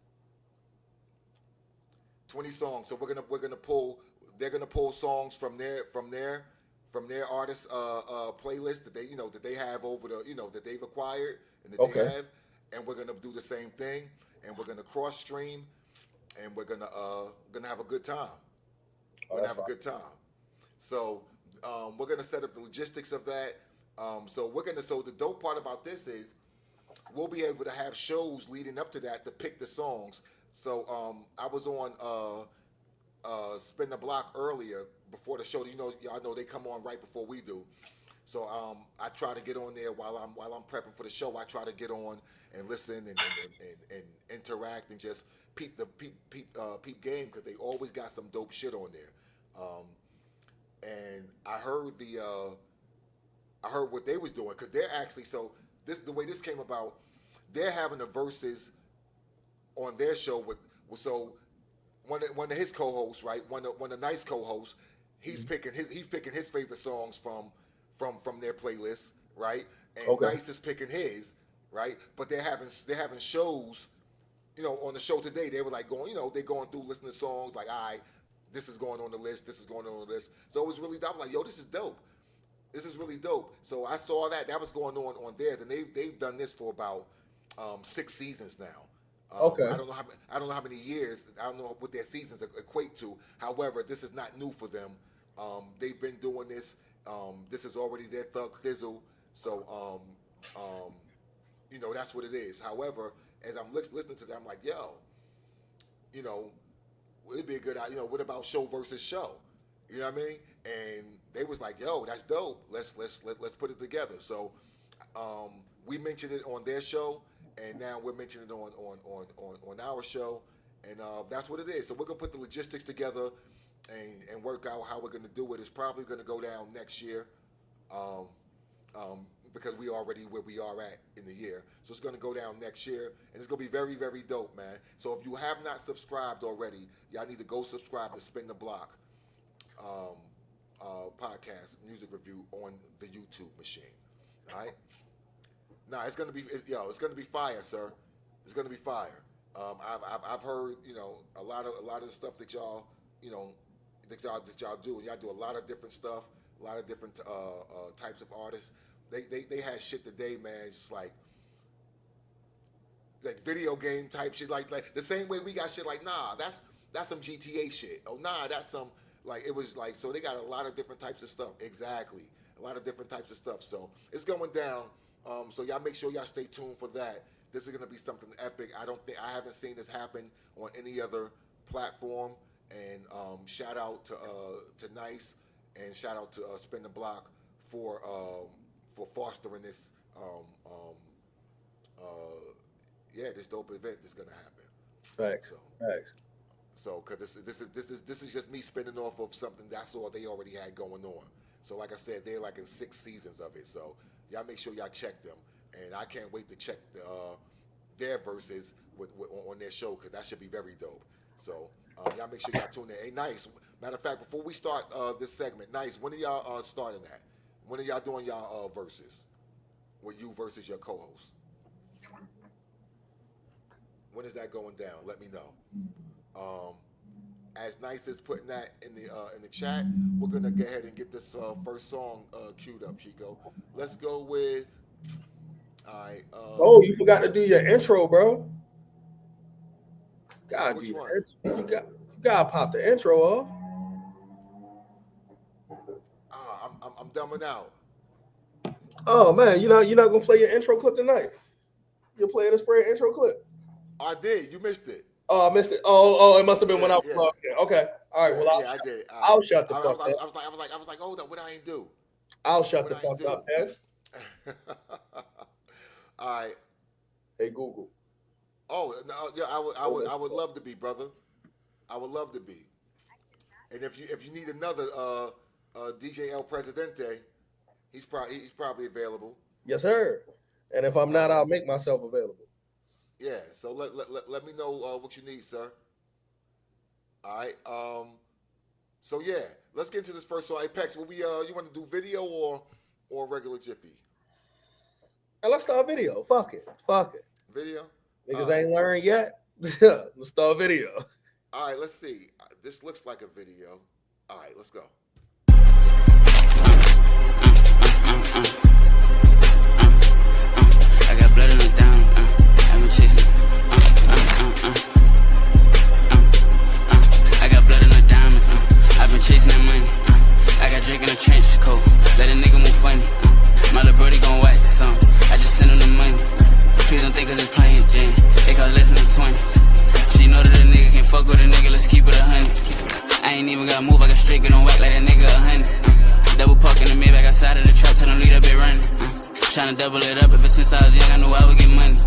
20 songs. So we're gonna pull. They're gonna pull songs from their artist playlist that they have over that they've acquired and that they have, and we're gonna do the same thing, and we're gonna cross stream, and we're gonna have a good time. We're gonna have a good time. So we're gonna set up the logistics of that. So the dope part about this is we'll be able to have shows leading up to that to pick the songs. So I was on Spin the Block earlier before the show. Y'all know they come on right before we do. So I try to get on there while I'm prepping for the show. I try to get on and listen and interact and just peep game because they always got some dope shit on there. And I heard what they was doing because they're actually the way this came about. They're having the verses on their show with so one of his co-hosts, right? One of the nice co-hosts, he's picking his favorite songs from their playlist, right? And Nice is picking his, right? But they're having shows, on the show today. They were like they're going through listening to songs like, all right, this is going on the list, this is going on the list. So it was really dope. I'm like, yo, this is dope. This is really dope. So I saw that was going on theirs, and they've done this for about 6 seasons now. I don't know how many years. I don't know what their seasons equate to. However, this is not new for them. They've been doing this. This is already their Thug Thizzle. So that's what it is. However, as I'm listening to them, I'm like, yo, it'd be a good idea. What about show versus show? You know what I mean? And they was like, yo, that's dope. Let's put it together. So we mentioned it on their show, and now we're mentioning it on our show, and that's what it is. So we're gonna put the logistics together and work out how we're gonna do it. It's probably gonna go down next year, because we already where we are at in the year. So it's gonna go down next year, and it's gonna be very, very dope, man. So if you have not subscribed already, y'all need to go subscribe to Spin the Block podcast music review on the YouTube machine. All right. Nah, it's gonna be fire, sir. It's gonna be fire. I've heard a lot of the stuff that y'all that y'all do. Y'all do a lot of different stuff, a lot of different types of artists. They had shit today, man. It's just like video game type shit, like the same way we got shit. Like, nah, that's some GTA shit. Oh, nah, that's some it was like, so they got a lot of different types of stuff. Exactly, a lot of different types of stuff. So it's going down. So y'all make sure y'all stay tuned for that. This is gonna be something epic. I haven't seen this happen on any other platform. And shout out to Nice, and shout out to Spin the Block for fostering this this dope event that's gonna happen. Thanks. So because this is just me spinning off of something that's all they already had going on. So like I said, they're like in 6 seasons of it. So y'all make sure y'all check them, and I can't wait to check their verses on their show, because that should be very dope. So y'all make sure y'all tune in. Hey, Nice. Matter of fact, before we start this segment, Nice, when are y'all starting that? When are y'all doing y'all verses? With you versus your co-host? When is that going down? Let me know. As Nice is putting that in the chat, we're gonna go ahead and get this first song queued up, Chico. Let's go with. All right. You forgot to do your intro, bro. God, which you one? gotta pop the intro off. I'm dumbing out. Oh man, you're not gonna play your intro clip tonight. You'll play the spray intro clip. I did. You missed it. Oh, I missed it. Oh, it must have been when I was talking. Okay. All right. Well, I did. I'll shut the fuck up. I was like, hold up, what I ain't do? I'll shut the fuck up, Ed. All right. Hey, Google. Oh no, yeah, I would love to be, brother. I would love to be. And if you need another DJ El Presidente, he's probably available. Yes, sir. And if I'm not, I'll make myself available. Yeah. So let me know what you need, sir. All right. So yeah, let's get into this first song. Apex, will we you want to do video or regular Jiffy? And let's start video. Fuck it. Video. Niggas ain't learned yet. Let's start video. All right, let's see. This looks like a video. All right, let's go. I got blood in the down. I've been chasing. I got blood in the diamonds. I've been chasing that money. I got Drake in a trench coat. Let a nigga move funny. My little birdie gon' whack some. I just send him the money. Please don't think 'cause it's playing Jane. They cost less than 20. She know that a nigga can't fuck with a nigga. Let's keep it 100. I ain't even gotta move. I got straight, get on whack like that nigga 100. Double park in the Maybach outside of the trap. Tell them lead up, it running. Tryna double it up. Ever since I was young, I knew I would get money.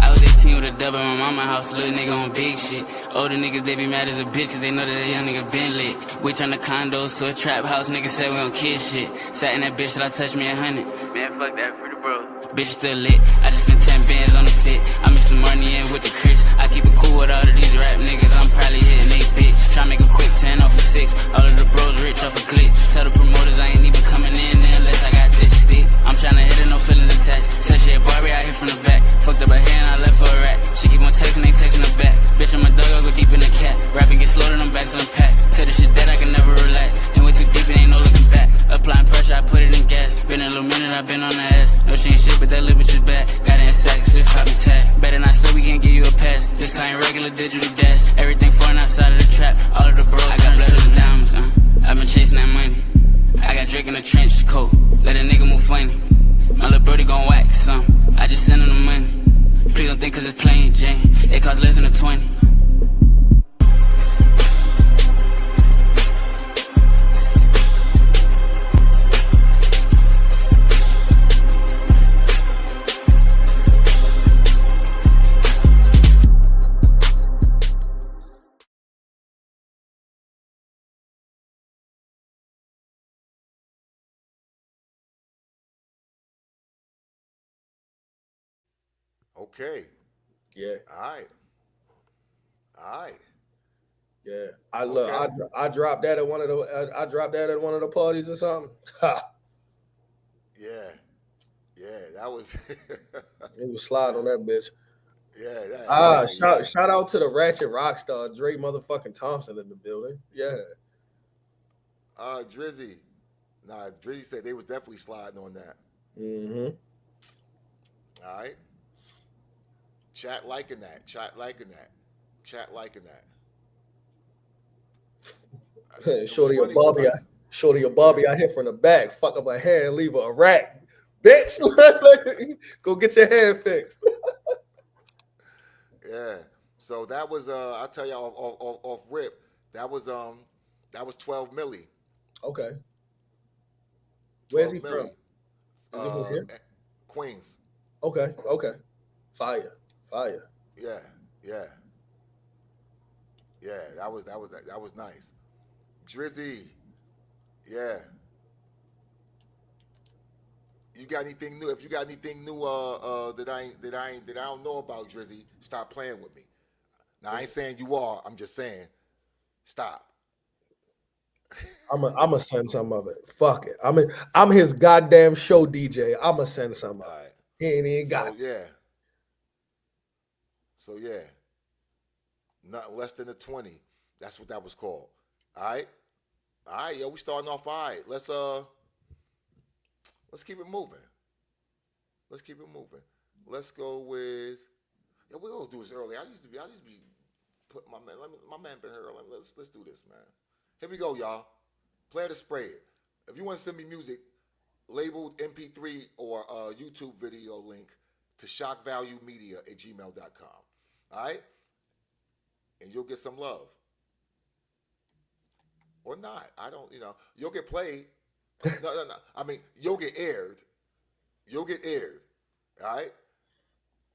I was 18 with a dub at my mama house. Little nigga on big shit. Older niggas, they be mad as a bitch 'cause they know that a young nigga been lit. We turn the condos to a trap house. Niggas said we don't kid shit. Sat in that bitch till I touched me 100. Man, fuck that, free the bro. bitch still lit. I just spent 10 bands on the fit. I mix some money in with the Chris. I keep it cool with all of these rap niggas. I'm probably hitting 8 bitch. Try make a quick 10 off of 6. All of the bros rich off a click. Tell the promoters I ain't even coming in unless I got this stick. I'm tryna hit it, no feelings attached. Said she a Barbie out here from the back. Fucked up her hair and I left for a rat. She keep on texting, ain't texting her back. Bitch, I'm a dog, I go deep in the cat. Rapping get slowed and I'm back on the pack. Tell the shit that I can never relax. And went too deep, it ain't no looking back. Applying pressure, I put it in gas. Been a little minute, I been on the ass. No, she ain't shit, but that little bitch is bad. Got it in sacks, fifth poppy tag. Better not slip, we can't give you a pass. This kind regular digital dash. Everything foreign outside of the trap. All of the bros, I got blood of the diamonds. I've been chasing that money. I got Drake in a trench coat. Let a nigga move funny. My little brody gon' whack some. I just send him the money. Please don't think cause it's plain Jane. It costs less than a 20. Okay. Yeah. All right. Yeah. I look. Okay. I dropped that at one of the. I dropped that at one of the parties or something. Yeah. That was. It was slide on that bitch. Yeah. Shout out to the Ratchet Rockstar, Dre motherfucking Thompson in the building. Yeah. Drizzy. Nah, Drizzy said they was definitely sliding on that. Mm-hmm. All right. Chat liking that. Shorty or Bobby out here from the back. Fuck up her hair and leave her a rack. Bitch, go get your hair fixed. Yeah. So that was I'll tell y'all off rip. That was 12 milli. Okay. Where's he from? Queens. Okay. Fire. Yeah. That was nice. Drizzy. Yeah. You got anything new? If you got anything new that I don't know about, Drizzy, stop playing with me. Now I ain't saying you are. I'm just saying, stop. I'ma send some of it. Fuck it. I'm his goddamn show DJ. I'ma send some of it. Right. He ain't got it. Yeah. So yeah. Nothing less than a 20. That's what that was called. All right, yo, we starting off all right. Let's keep it moving. Let's go with. Yo, we gonna do this early. I used to be putting my man been here early. Let's do this, man. Here we go, y'all. Play it or spray it. If you want to send me music labeled MP3 or a YouTube video link to shakvaluemedia@gmail.com. All right? And you'll get some love. Or not. I don't, you'll get played. No. I mean, you'll get aired. All right?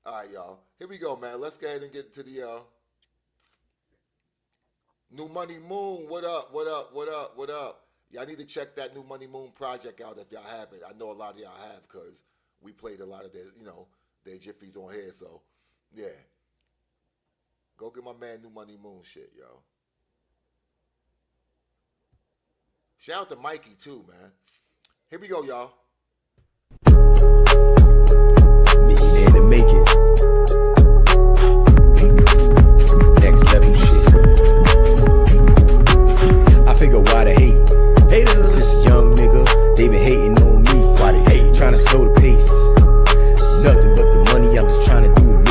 All right, y'all. Here we go, man. Let's go ahead and get to the New Money Moon. What up? Y'all need to check that New Money Moon project out if y'all haven't. I know a lot of y'all have because we played a lot of their, their jiffies on here. So, yeah. Go get my man New Money Moon shit, yo. Shout out to Mikey, too, man. Here we go, y'all. Millionaire to make it. Next level shit. I figure why they hate. Haters. Since a young nigga, they been hating on me. Why they hate? Trying to slow the pace. Nothing but the money, I'm just trying to do me.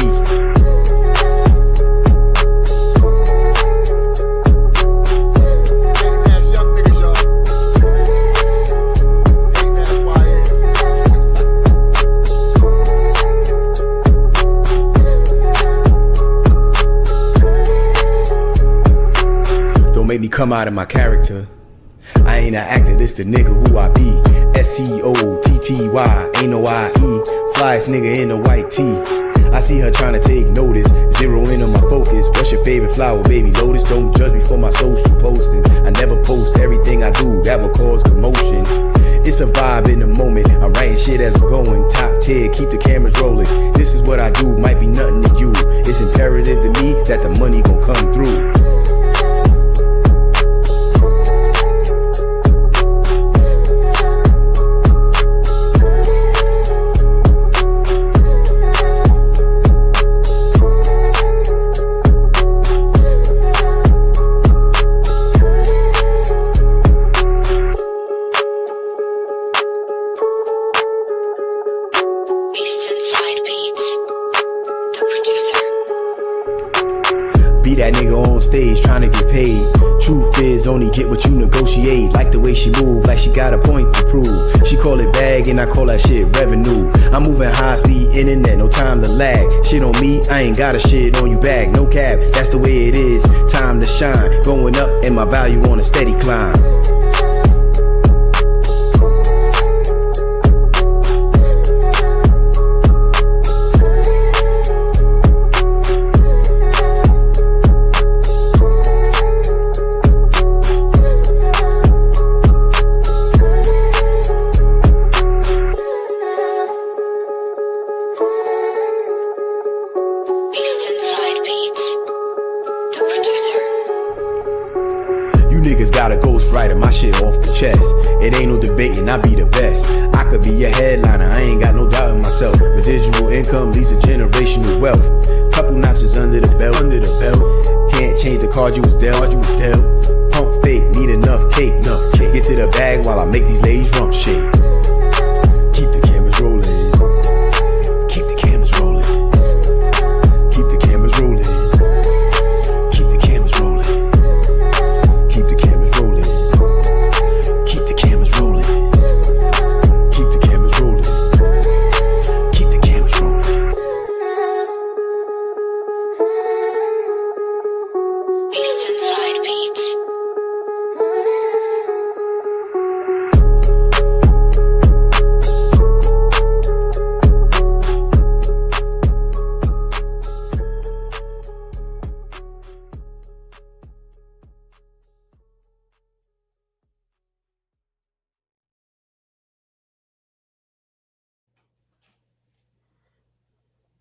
Don't make me come out of my character. I ain't an actor, this the nigga who I be. SCOTTY, ain't no IE. Flyest nigga in the white tee. I see her trying to take notice, zero in on my focus. What's your favorite flower, baby lotus? Don't judge me for my social posting. I never post everything I do, that will cause commotion. It's a vibe in the moment. I'm writing shit as I'm going. Top tier, keep the cameras rolling. This is what I do, might be nothing to you. It's imperative to me that the money gon' come through. That nigga on stage trying to get paid. Truth is, only get what you negotiate. Like the way she move, like she got a point to prove. She call it bag and I call that shit revenue. I'm moving high speed internet, no time to lag. Shit on me, I ain't got a shit on you back. No cap, that's the way it is. Time to shine, going up and my value on a steady climb. Got a ghostwriter, my shit off the chest. It ain't no debating, I be the best. I could be your headliner, I ain't got no doubt in myself. Residual income leads to generational wealth. Couple notches under the belt. Can't change the card you was dealt. Pump fake, need enough cake. Get to the bag while I make these ladies rump shake. Keep the cameras rolling. Keep the cameras rolling. Keep the cameras rolling. Keep the cameras rolling. Keep the cameras rolling. Keep the cameras rolling. Keep the cameras rolling. Keep the cameras rolling. Eastern Side Beats.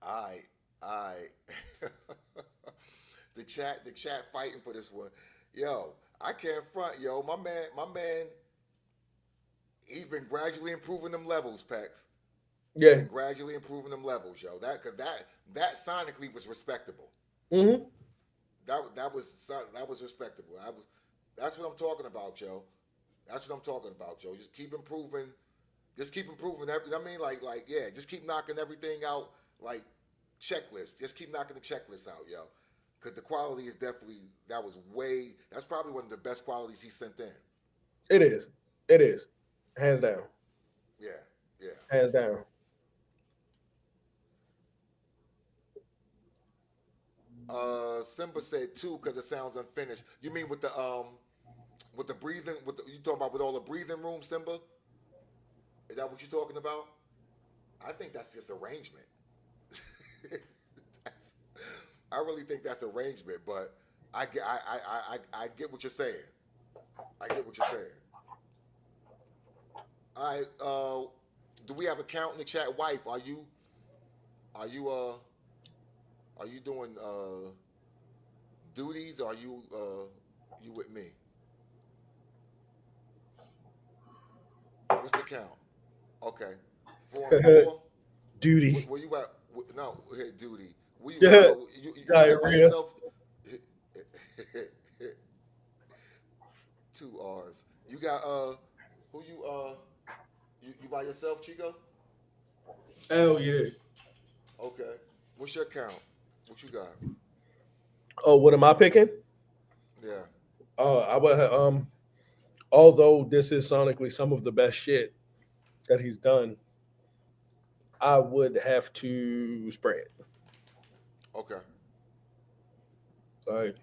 Alright. the chat fighting for this one. Yo, I can't front, yo. My man, he's been gradually improving them levels, Pex. Yeah. Been gradually improving them levels, yo. That sonically was respectable. Mm-hmm. That was respectable. That's what I'm talking about, yo. That's what I'm talking about, yo. Just keep improving. Just keep improving. I mean, yeah. Just keep knocking everything out, like checklist. Just keep knocking the checklist out, yo. Because the quality is definitely, that's probably one of the best qualities he sent in. It is. Hands down. Yeah. Hands down. Simba said 2 because it sounds unfinished. You mean with the breathing? You talking about with all the breathing room, Simba? Is that what you're talking about? I think that's just arrangement. I really think that's arrangement, but I get what you're saying. I get what you're saying. All right. Do we have a count in the chat? Wife, are you doing duties? Or are you with me? What's the count? Okay. 4 and 4. Duty. Where you at? No, hey, duty. Where you Yeah. you Diarrhea. by yourself? 2 R's. You got who you by yourself, Chico? Hell yeah. Okay. What's your count? What you got? Oh, what am I picking? Yeah. I would although this is sonically some of the best shit that he's done, I would have to spray it. Okay. Sorry.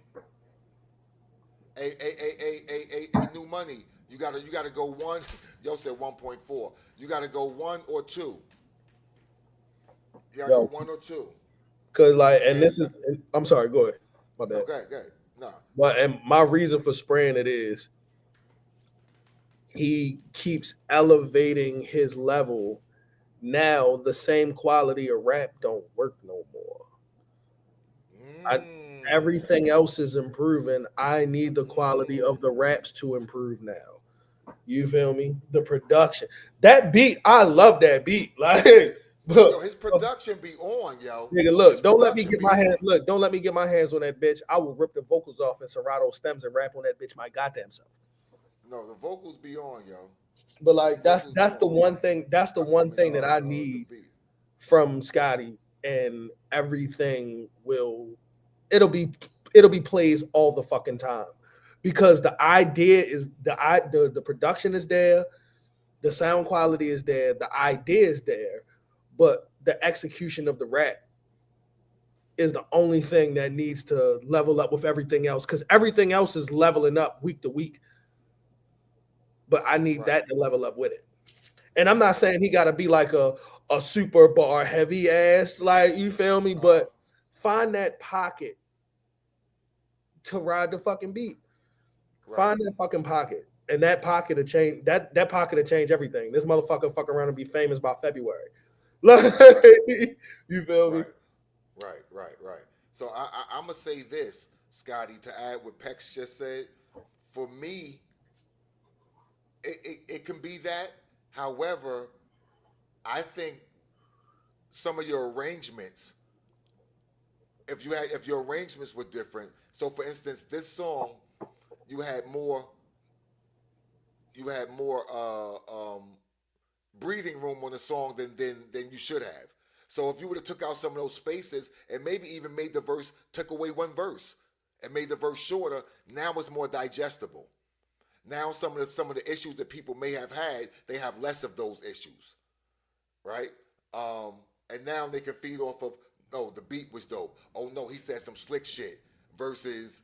Hey, new money. You gotta go 1. Yo said 1.4. You gotta go 1 or 2. You gotta go 1 or 2. Cause this is. I'm sorry. Go ahead. My bad. Okay. Nah. But and my reason for spraying it is he keeps elevating his level. Now the same quality of rap don't work no more. Everything else is improving. I need the quality of the raps to improve now. You feel me? The production. That beat, I love that beat. Like, Yo, look, his production be on, yo. nigga, look, His don't let me production get be my hand. on. Look, don't let me get my hands on that bitch. I will rip the vocals off in Serato stems and rap on that bitch my goddamn self. No, the vocals be on, yo. But like that's Vocals be that's the on. one thing. That's the one thing that I The need beat. from Scotty, and everything will. It'll be it'll be plays all the fucking time, because the idea is the production is there, the sound quality is there, the idea is there, but the execution of the rap is the only thing that needs to level up with everything else, because everything else is leveling up week to week. But I need that to level up with it. And I'm not saying he got to be like a super bar heavy ass, like, you feel me? But find that pocket to ride the fucking beat. Find that fucking pocket, and that pocket to change that pocket to change everything. This motherfucker fuck around and be famous by February. Like, you feel me? Right. So I'm gonna say this, Scotty, to add what Pex just said. For me, it can be that. However, I think some of your arrangements, if your arrangements were different. So, for instance, this song, you had more breathing room on the song than you should have. So if you would have took out some of those spaces and maybe even made the verse, took away one verse and made the verse shorter, now it's more digestible. Now some of the issues that people may have had, they have less of those issues, right? And now they can feed off of, no, the beat was dope. Oh no, he said some slick shit versus,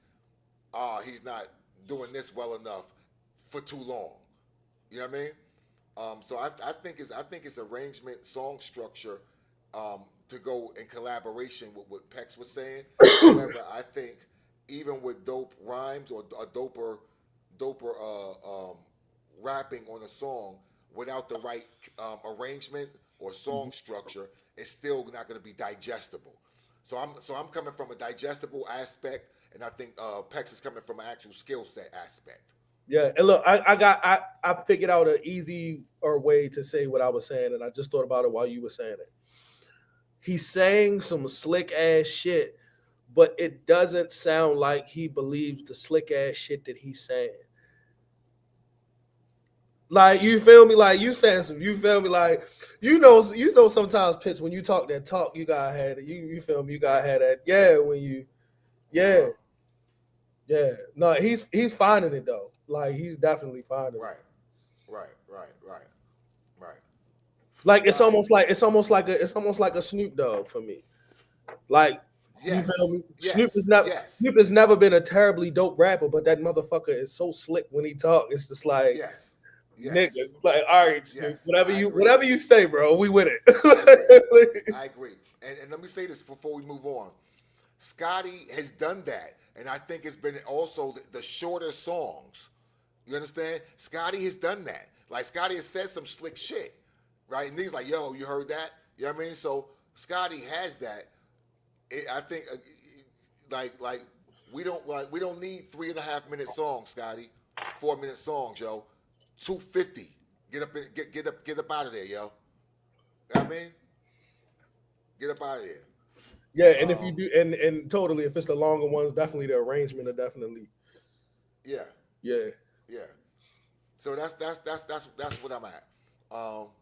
he's not doing this well enough for too long. You know what I mean? So I think it's arrangement, song structure, to go in collaboration with what Pex was saying. However, I think even with dope rhymes or a doper rapping on a song without the right arrangement or song structure, it's still not going to be digestible. So I'm coming from a digestible aspect, and I think Pex is coming from an actual skill set aspect. Yeah, and look, I figured out an easier way to say what I was saying, and I just thought about it while you were saying it. He's saying some slick ass shit, but it doesn't sound like he believes the slick ass shit that he's saying. Like, you feel me? Like, you saying some, you feel me? Like, you know sometimes, Pitch, when you talk that talk, you gotta have it. You feel me? You gotta have that. Yeah, when you, yeah. No, he's finding it though. Like, he's definitely finding it. Right. Like, it's almost like a Snoop Dogg for me. Like, yes. You feel me? Yes. Snoop has never been a terribly dope rapper, but that motherfucker is so slick when he talk. It's just like, yes. Nigga, like, all right, Snoop, Yes. whatever you say, bro, we with it. I agree. And let me say this before we move on. Scotty has done that, and I think it's been also the shorter songs. You understand? Scotty has done that. Like, Scotty has said some slick shit, right? And he's like, yo, you heard that? You know what I mean? So Scotty has that. I think like we don't need 3.5 minute songs, Scotty. 4 minute songs, yo. 250. Get up out of there, yo. You know what I mean? Get up out of there. Yeah, and if you do, and totally, if it's the longer ones, definitely the arrangement are definitely. Yeah. So that's what I'm at. All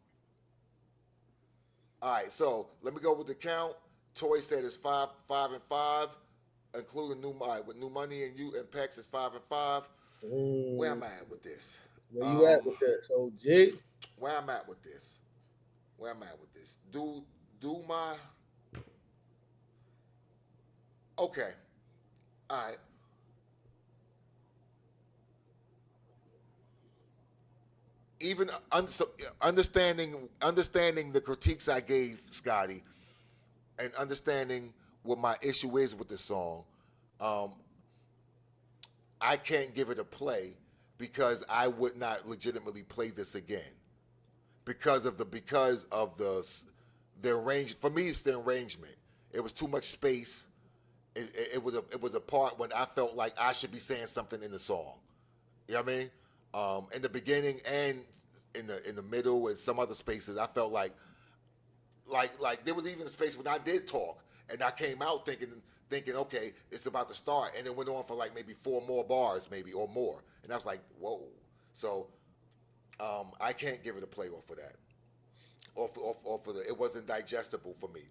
right, so let me go with the count. Toy said it's 5 and 5, including with New Money and you and Pex is 5 and 5. Where am I at with this? Where you at with this, OG? Where I'm at with this? Do my. Okay. All right. Even understanding the critiques I gave Scotty, and understanding what my issue is with the song, I can't give it a play because I would not legitimately play this again because of the arrangement. For me, it's the arrangement. It was too much space. It was a part when I felt like I should be saying something in the song. You know what I mean? In the beginning and in the middle and some other spaces, I felt like there was even a space when I did talk and I came out thinking, okay, it's about to start, and it went on for like maybe 4 more bars, maybe or more, and I was like, whoa. So I can't give it a play off of that, or for the it wasn't digestible for me,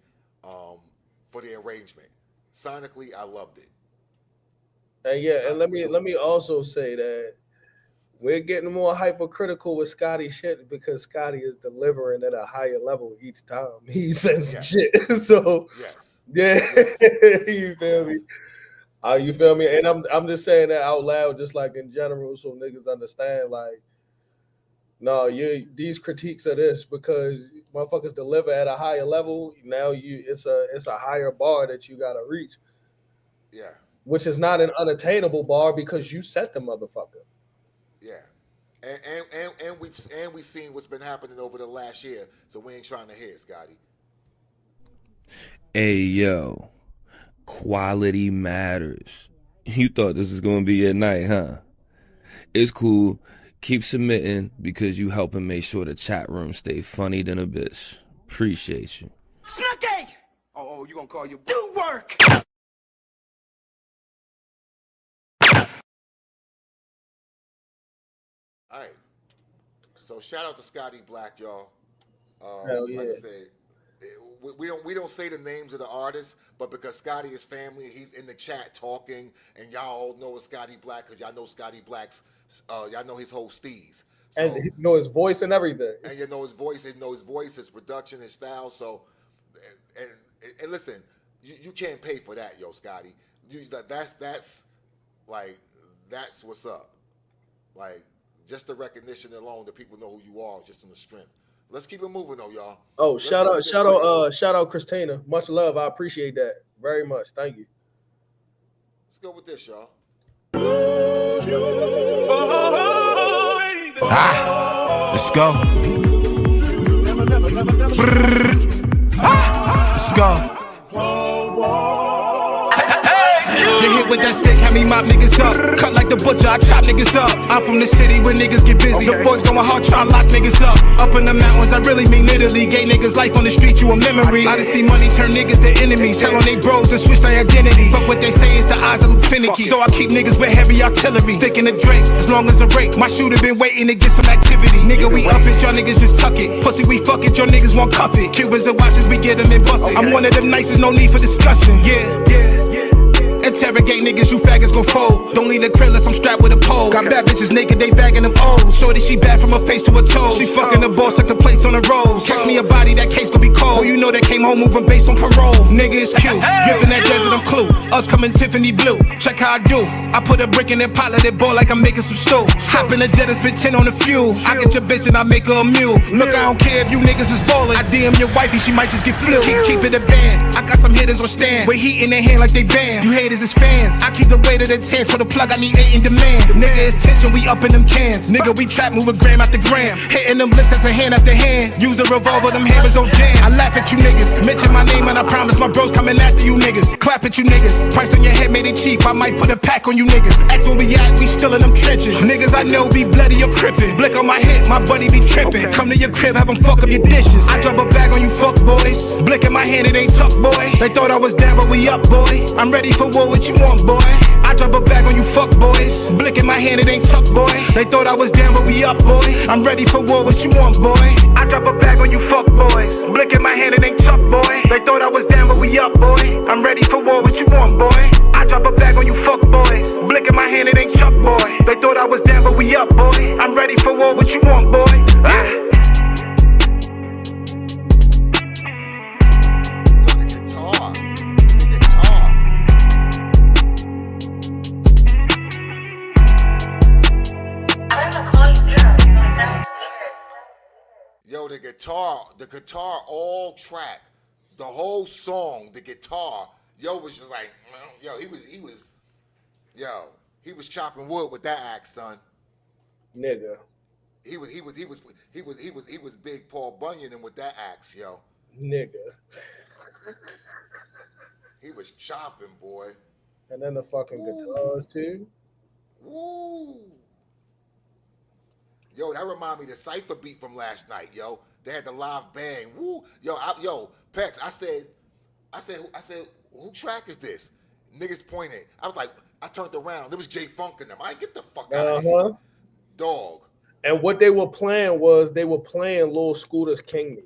for the arrangement. Sonically, I loved it. And let me also say that we're getting more hypercritical with Scotty shit because Scotty is delivering at a higher level each time he says some shit. So yeah, you feel me? You feel me? And I'm just saying that out loud, just like in general, so niggas understand. Like, no, these critiques of this because motherfuckers deliver at a higher level. Now it's a higher bar that you gotta reach. Yeah. Which is not an unattainable bar because you set the motherfucker. Yeah. And we've seen what's been happening over the last year, so we ain't trying to hear it, Scotty. Hey yo, quality matters. You thought this was gonna be at night, huh? It's cool. Keep submitting because you helping make sure the chat room stay funny than a bitch. Appreciate you. Snooky! Oh, you gonna call your do work? All right. So shout out to Scotty Black, y'all. Hell yeah. Like I said, we don't say the names of the artists, but because Scotty is family, he's in the chat talking, and y'all all know Scotty Black because y'all know Scotty Black's, y'all know his whole steez. So, and you know his voice and everything. And you know his voice, his production, his style. So, and listen, you can't pay for that, yo, Scotty. That's what's up. Like, just the recognition alone that people know who you are just from the strength. Let's keep it moving though, y'all. Oh, shout out Christina. Much love. I appreciate that very much. Thank you. Let's go with this, y'all. Let's go. Let's go. Get hit with that stick, have me mop niggas up. Cut like the butcher, I chop niggas up. I'm from the city where niggas get busy. The boys going hard, tryna lock niggas up. Up in the mountains, I really mean Italy. Gay niggas life on the street, you a memory. I done see money turn niggas to enemies. Tell on they bros to switch their identity. But what they say is the eyes look finicky. So I keep niggas with heavy artillery. Sticking to Drake, as long as a rake. My shooter been waiting to get some activity. Nigga, we up it, y'all niggas just tuck it. Pussy, we fuck it, y'all niggas won't cuff it. Cubans and watches, we get them and bust it. I'm one of them nicest, no need for discussion. Yeah. Interrogate niggas, you faggots gon' fold. Don't leave the crib unless I'm strapped with a pole. Got bad bitches naked, they bagging them old. Shorty, she bad from her face to her toes. She fucking the boss like the plates on the rolls. Catch me a body, that case gon' be cold. Oh, you know that came home moving based on parole. Nigga, it's cute. Gripping that desert, I'm clue. Us coming Tiffany blue. Check how I do. I put a brick in that pot, let it ball like I'm making some stew. Hop in the jet and spit 10 on the fuel. I get your bitch and I make her a mule. Look, I don't care if you niggas is ballin'. I DM your wifey, she might just get flew. Keep it a band. I got some hitters on stand. With heat in their hand like they banned. You haters is fans. I keep the weight of the 10 for the plug, I need 8 in demand. Nigga, it's tension, we up in them cans. Nigga, we trap, moving gram after gram. Hitting them blips, that's a hand after hand. Use the revolver, them hammers don't jam. I laugh at you niggas. Mention my name and I promise my bros coming after you niggas. Clap at you niggas. Price on your head made it cheap, I might put a pack on you niggas. Ask where we at, we still in them trenches. Niggas I know be bloody or crippin'. Blick on my hip, my buddy be trippin'. Come to your crib, have them fuck up your dishes. I drop a bag on you fuck boys. Blick in my hand, it ain't tuck boy. They thought I was down, but we up boy. I'm ready for war, what you want boy? I drop a bag on you fuck boys. Blick in my hand, it ain't tuck boy. They thought I was down, but we up boy. I'm ready for war, what you want boy? I drop a bag on you fuck boys. Blick in my hand, it ain't tuck boy. They thought I was down, but we up boy. I'm ready for war, what you want boy? I drop a bag on you fuck boys. Blick in my hand, it ain't tuck boy. They thought I was down, but we up boy. I'm ready for war, what you want boy? Yo, the guitar all track, the whole song, the guitar, yo was just like, yo, he was chopping wood with that axe, son. Nigga. He was big Paul Bunyan and with that axe, yo. Nigga. He was chopping, boy. And then the fucking guitars too. Woo. Yo, that remind me of the Cypher beat from last night, yo. They had the live band. Woo. Yo, Pex, I said, who track is this? Niggas pointed. I was like, I turned around. There was Jay Funk in them. I get the fuck out of here. Dog. And what they were playing was Lil Scooter's King Me.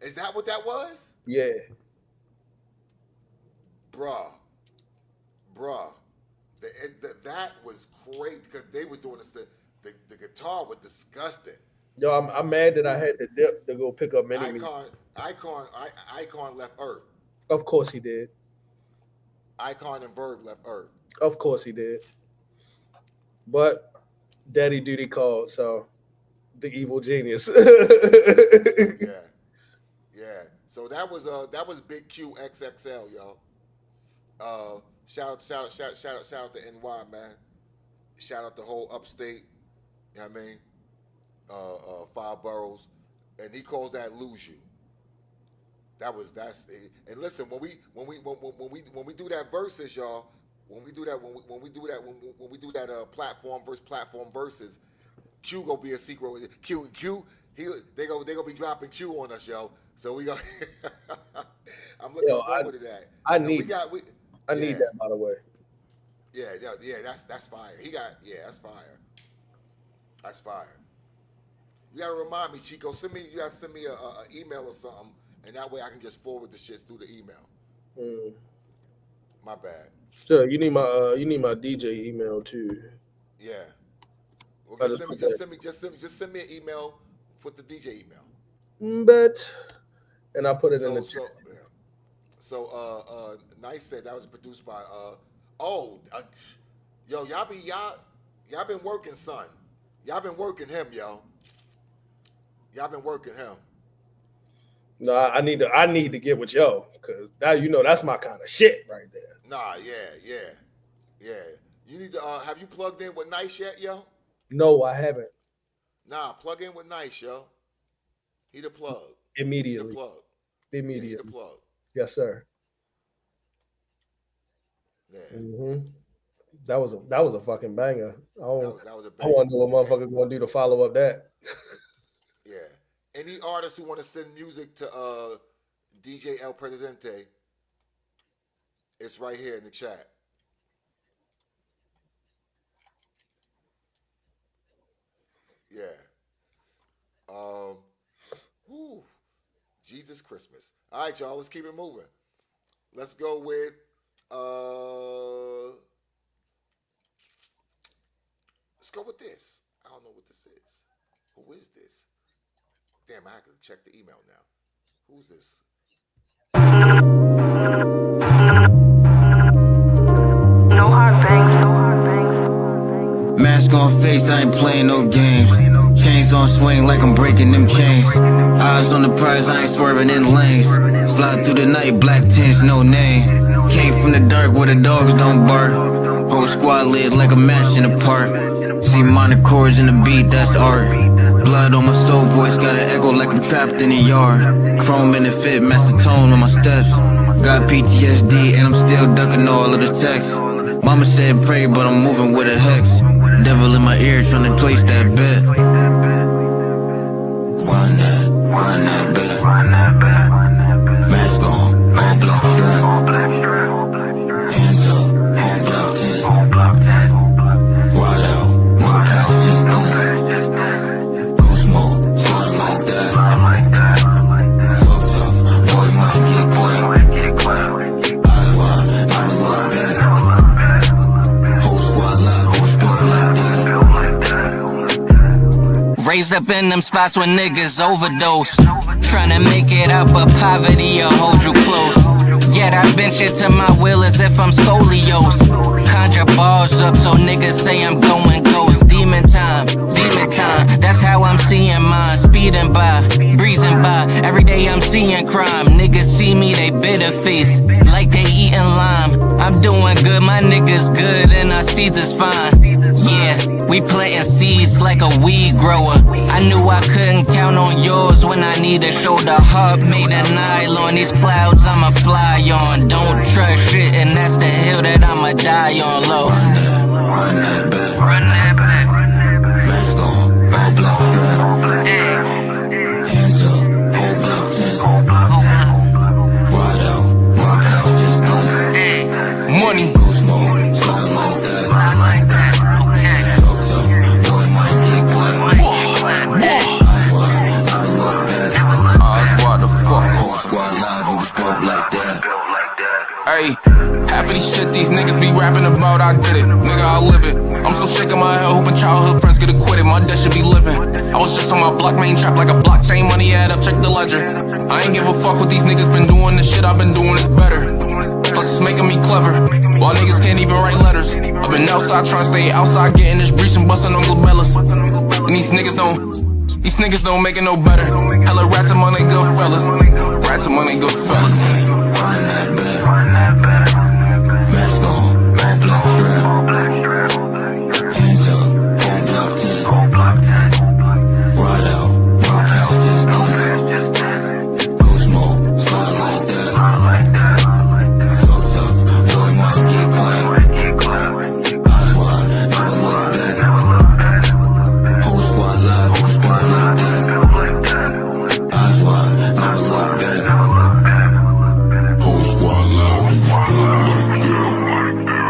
Is that what that was? Yeah. Bruh. That was great because they was doing this. The guitar was disgusting. Yo, I'm mad that I had to dip to go pick up Mini Me. Icon left Earth. Of course he did. Icon and Verb left Earth. Of course he did. But Daddy Duty called, so the evil genius. Yeah. So that was Big Q XXL, yo. Shout out to NY, man. Shout out the whole upstate. You know what I mean? 5 boroughs, and he calls that lose you. And listen, when we do that verses, y'all. When we do that platform versus, Q gonna be a secret. Q they gonna be dropping Q on us, yo. So we go. I'm looking forward to that. I need that, by the way. Yeah, that's fire. That's fire. That's fire. You gotta remind me, Chico. You gotta send me a email or something, and that way I can just forward the shits through the email. My bad. Sure, you need my DJ email too. Yeah. Well, just send me an email with the DJ email. And I put it in the chat. So Nice said that was produced by y'all been working, son. Y'all been working him, yo. Y'all been working him. No, I need to get with yo, because now that's my kind of shit right there. Nah, yeah. You need to have you plugged in with Nice yet, yo? No, I haven't. Nah, plug in with Nice, yo. He the plug. Immediately. He the plug. Immediately. Yeah, he the plug. Yes, sir. Yeah. Mm-hmm. That was a fucking banger. That was a banger. I want to know what motherfucker gonna do to follow up that. Yeah. Any artists who want to send music to DJ El Presidente, it's right here in the chat. Yeah. Jesus Christmas. All right, y'all. Let's keep it moving. Let's go with let's go with this. I don't know what this is. Who is this? Damn, I have to check the email now. Who's this? No hard bangs. Mask on face, I ain't playing no games. Chains on swing like I'm breaking them chains. Eyes on the prize, I ain't swerving in lanes. Slide through the night, black tints, no name. Came from the dark where the dogs don't bark. Whole squad lit like a match in the park. See minor chords in the beat, that's art. Blood on my soul, voice got an echo like I'm trapped in a yard. Chrome in the fit, master tone on my steps. Got PTSD and I'm still ducking all of the texts. Mama said pray, but I'm moving with a hex. Devil in my ear trying to place that bet. Run that bet. Mask on, all black strap. Hands up, all block 10. Wide out, my pals just done. Go smoke, slide like that. Fucked up, boys might get quiet. Eyes wide, never look back. Whole squad live, like that. Raised up in them spots when niggas overdose. Tryna make it out, but poverty will hold you close. Yet I bench it to my will as if I'm scoliosis. Conjure bars up so niggas say I'm going ghost. Demon time, that's how I'm seeing mine. Speeding by, breezing by, every day I'm seeing crime. Niggas see me, they bitter face, like they eating lime. I'm doing good, my niggas good, and our seeds is fine. Yeah, We planting seeds like a weed grower. I knew I couldn't count on yours when I need a shoulder. Heart made of nylon. These clouds I'ma fly on. Don't trust shit, and that's the hill that I'ma die on. Low. Run that back. Run that back. Let's go. All block strap. Hands up. Whole block test. Ride out. My house just done. Money. Go smoke. Slide like that. Slide like that. Okay. Talks up. Boy might get clapped. What the fuck? Whole squad live. It was built like that. Hey. Half of these shit these niggas be rapping about, I did it. Nigga, I live it. I'm so sick of my hell, hoping childhood friends get acquitted. My death should be living. I was just on my block, main trap like a blockchain. Money add up, check the ledger. I ain't give a fuck what these niggas been doing. The shit I've been doing is better. Plus it's making me clever. While niggas can't even write letters. I've been outside trying to stay outside, getting this breach and busting on glabellas. And these niggas don't make it no better. Hella rats among they good fellas. Rats among they good fellas. Run that back. Mask on, all black strap. Hands up, whole block test. Ride out, my house just done. Go smoke, slide like that. Fucked up, boy might get clapped. Eyes wide, never look back. Whole squad live, whole squad like that. Eyes wide, never look back. Whole squad live, whole squad like that.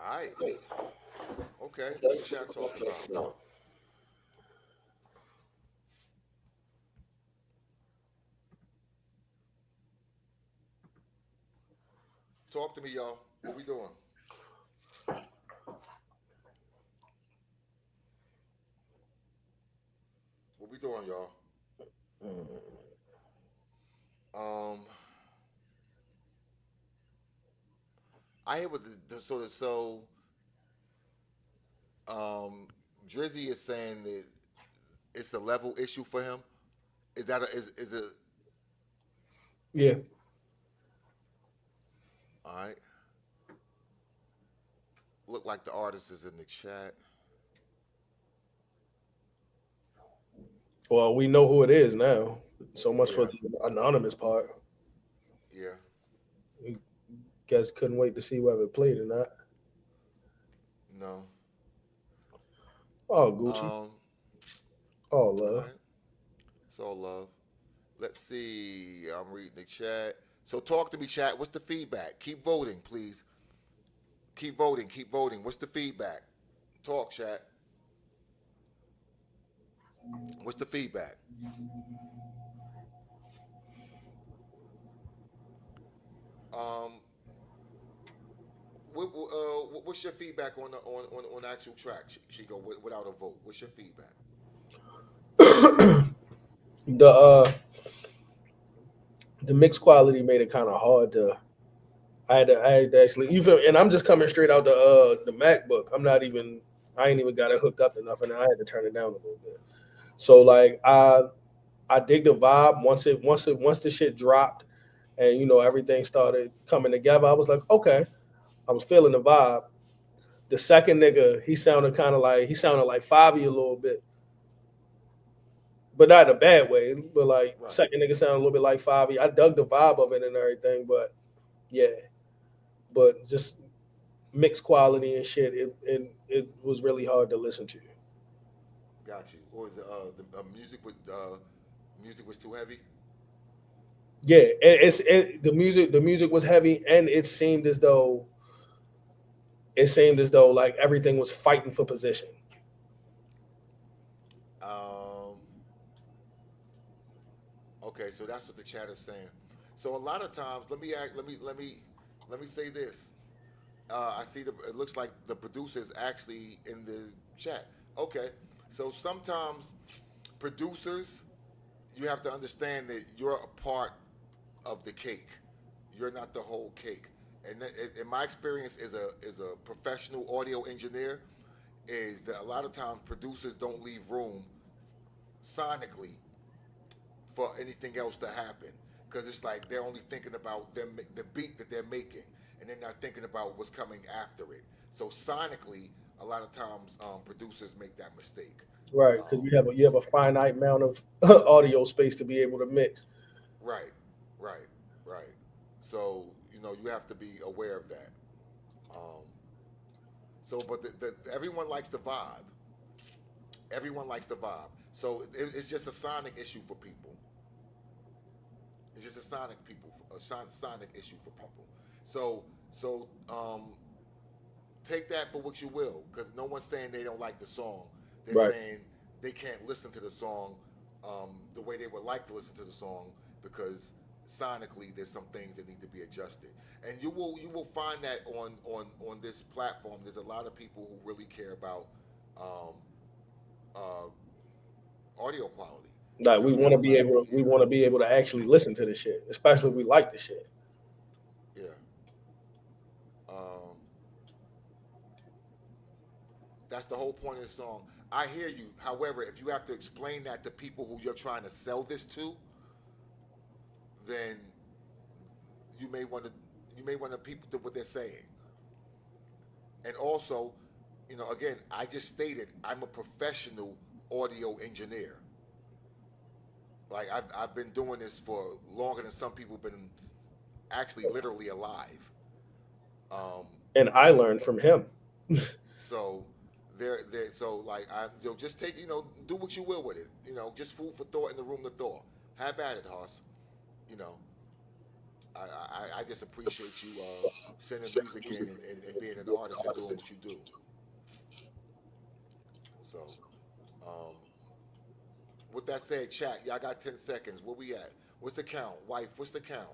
Alright. Okay, what the chat talking about? Talk to me, y'all. What we doing? What we doing, y'all? I hear what Drizzy is saying that it's a level issue for him. Is that is it? Yeah. All right. Look like the artist is in the chat. Well, we know who it is now. So much for the anonymous part. Yeah. We guys couldn't wait to see whether it played or not. No. Oh, Gucci. All love. All right. It's all love. Let's see. I'm reading the chat. So talk to me, chat. What's the feedback? Keep voting, please. Keep voting. Keep voting. What's the feedback? Talk, chat. What's the feedback? What's your feedback on the actual track, Chico? Without a vote, what's your feedback? The mix quality made it kind of hard to. I had to actually even, and I'm just coming straight out the MacBook. I ain't even got it hooked up enough, and I had to turn it down a little bit. So like I dig the vibe once the shit dropped, and everything started coming together. I was like, okay, I was feeling the vibe. The second nigga, he sounded like Favi a little bit, but not in a bad way. But like second nigga sounded a little bit like Favi. I dug the vibe of it and everything, but yeah, but just mixed quality and shit. It was really hard to listen to. Got you. Or is the music was too heavy? Yeah, the music was heavy, and it seemed as though like everything was fighting for position. Okay, so that's what the chat is saying. So a lot of times, let me say this. I see it looks like the producer's actually in the chat. Okay, so sometimes producers, you have to understand that you're a part of the cake. You're not the whole cake. And in my experience as a professional audio engineer, is that a lot of times producers don't leave room sonically for anything else to happen, because it's like they're only thinking about them, the beat that they're making, and they're not thinking about what's coming after it. So sonically, a lot of times producers make that mistake. Right, because you have a finite amount of audio space to be able to mix. Right, right, right. So you have to be aware of that. But everyone likes the vibe. Everyone likes the vibe. So it's just a sonic issue for people. It's just a sonic issue for people. So take that for what you will, because no one's saying they don't like the song. They're saying they can't listen to the song the way they would like to listen to the song, because sonically there's some things that need to be adjusted. And you will find that on this platform. There's a lot of people who really care about audio quality. Like we want to be able to actually listen to the shit, especially if we like the shit. Yeah. That's the whole point of the song. I hear you. However, if you have to explain that to people who you're trying to sell this to, then you may want to people to what they're saying. And also, again, I just stated I'm a professional audio engineer. Like I've been doing this for longer than some people have been actually literally alive. And I learned from him. So just take, do what you will with it. Just food for thought in the room to Thor. Have at it, Hoss. I just appreciate you sending music in and being an artist and doing what you do. So, with that said, chat, y'all got 10 seconds. Where we at? What's the count? Wife, what's the count?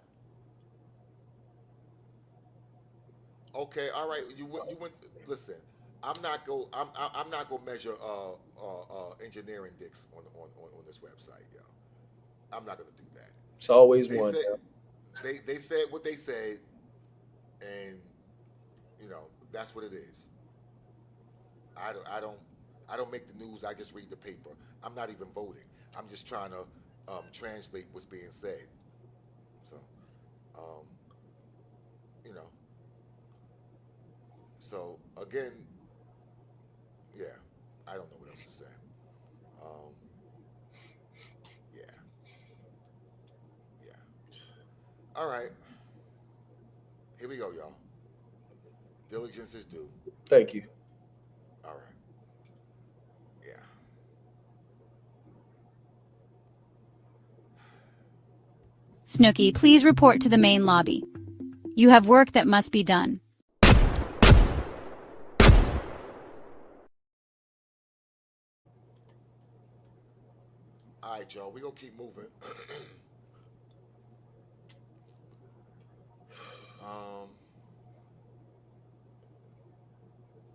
Okay, all right. You went. Listen, I'm not gonna measure engineering dicks on this website, yo. I'm not gonna do that. It's always one. They said what they said, and that's what it is. I don't make the news. I just read the paper. I'm not even voting. I'm just trying to translate what's being said. So, So again, yeah, I don't know what else to say. Yeah. All right. Here we go, y'all. Diligence is due. Thank you. All right. Yeah. Snooky, please report to the main lobby. You have work that must be done. All right, y'all. We're going to keep moving.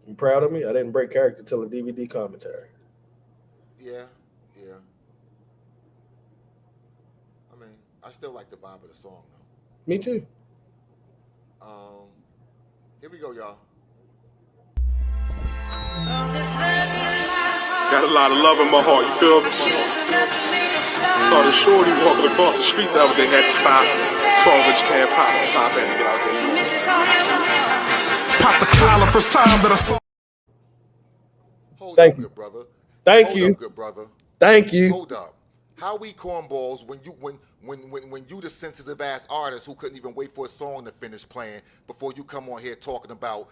You proud of me? I didn't break character till a DVD commentary. Yeah. I mean, I still like the vibe of the song, though. Me too. Here we go, y'all. Got a lot of love in my heart, you feel me? Saw the shorty walking across the street the other day, had to stop. 12-inch can pop on top, had to get out there. Pop the collar, first time that I saw. Hold up, good brother. Thank you. Hold up, good brother. Thank you. Hold up. How we cornballs when you the sensitive ass artist who couldn't even wait for a song to finish playing before you come on here talking about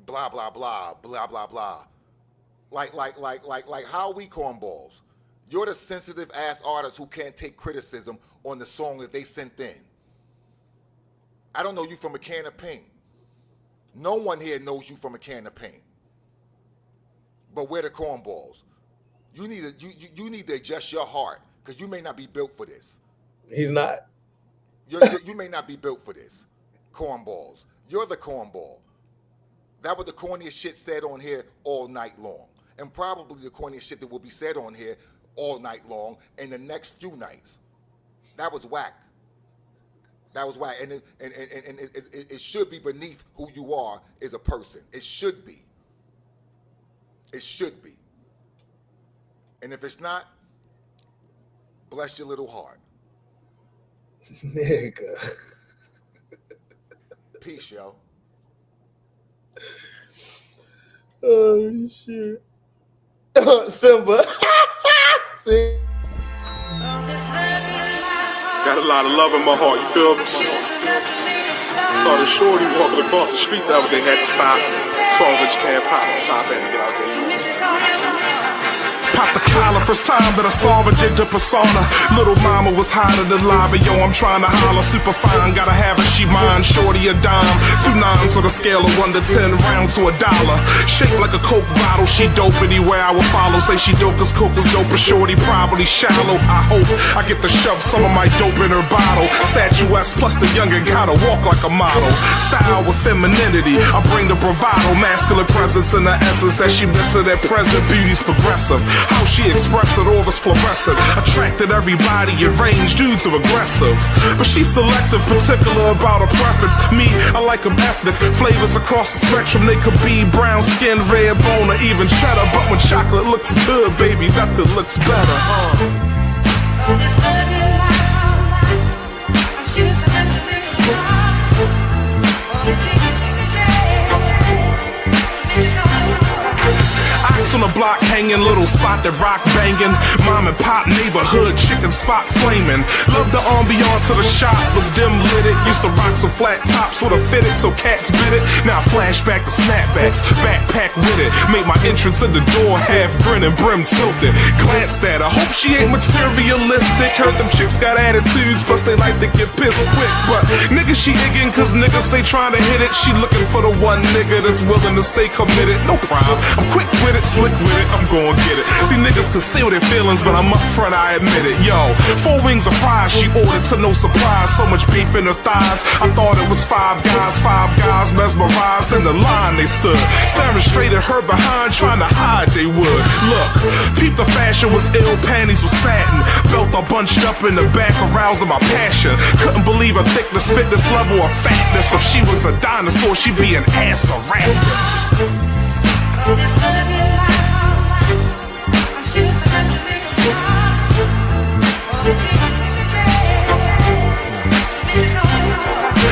blah blah blah blah blah blah. Like how we cornballs? You're the sensitive ass artist who can't take criticism on the song that they sent in. I don't know you from a can of paint. No one here knows you from a can of paint. But we're the cornballs. You need to adjust your heart, because you may not be built for this. He's not. You may not be built for this. Cornballs. You're the cornball. That was the corniest shit said on here all night long. And probably the corniest shit that will be said on here all night long in the next few nights. That was whack. That was whack. And it should be beneath who you are as a person. It should be. It should be. And if it's not, Bless your little heart. Nigga. Peace, yo. Oh, shit. Simba. See? Got a lot of love in my heart, you feel me? Saw the shorty walking across the street the other day, had to stop. 12-inch can pop on top, had to get out there. Pop the collar, first time that I saw a ginger persona. Little mama was hot in the lobby, yo, I'm trying to holler. Super fine, gotta have her, she mine. Shorty a dime, 2 nines on the scale of 1 to 10, round to $1. Shaped like a Coke bottle, she dope anywhere I would follow. Say she dope cause Coke is dope, but shorty probably shallow. I hope I get to shove some of my dope in her bottle. Statuesque plus the youngin' gotta walk like a model. Style with femininity, I bring the bravado. Masculine presence in the essence that she missing at present. Beauty's progressive. How she expressed it all was fluorescent. Attracted everybody in range, dudes are aggressive. But she's selective, particular about her preference. Me, I like them ethnic. Flavors across the spectrum, they could be brown skin, red bone, or even cheddar. But when chocolate looks good, baby, nothing looks better. Ox on the block hanging, little spot that rock banging. Mom and pop neighborhood chicken spot flaming. Love the ambiance of the shop, was dim lit it. Used to rock some flat tops with a fitted so cats bit it. Now I flashback to snapbacks, backpack with it. Made my entrance in the door, half grin and brim tilted. Glanced at her, hope she ain't materialistic. Heard them chicks got attitudes, plus they like to get pissed quick. But niggas she iggin' cause niggas stay trying to hit it. She looking for the one nigga that's willing to stay committed. No problem, I'm quick with it, slick with it, I'm gon' get it. See niggas conceal their feelings, but I'm up front, I admit it. Yo, 4 wings of fries, she ordered to no surprise. So much beef in her thighs, I thought it was 5 guys mesmerized in the line they stood. Staring straight at her behind, trying to hide they would. Look, peep the fashion was ill, panties was satin. Belt all bunched up in the back, arousing my passion. Couldn't believe her thickness, fitness, level of fatness. If she was a dinosaur, she'd be an Ansaraptus.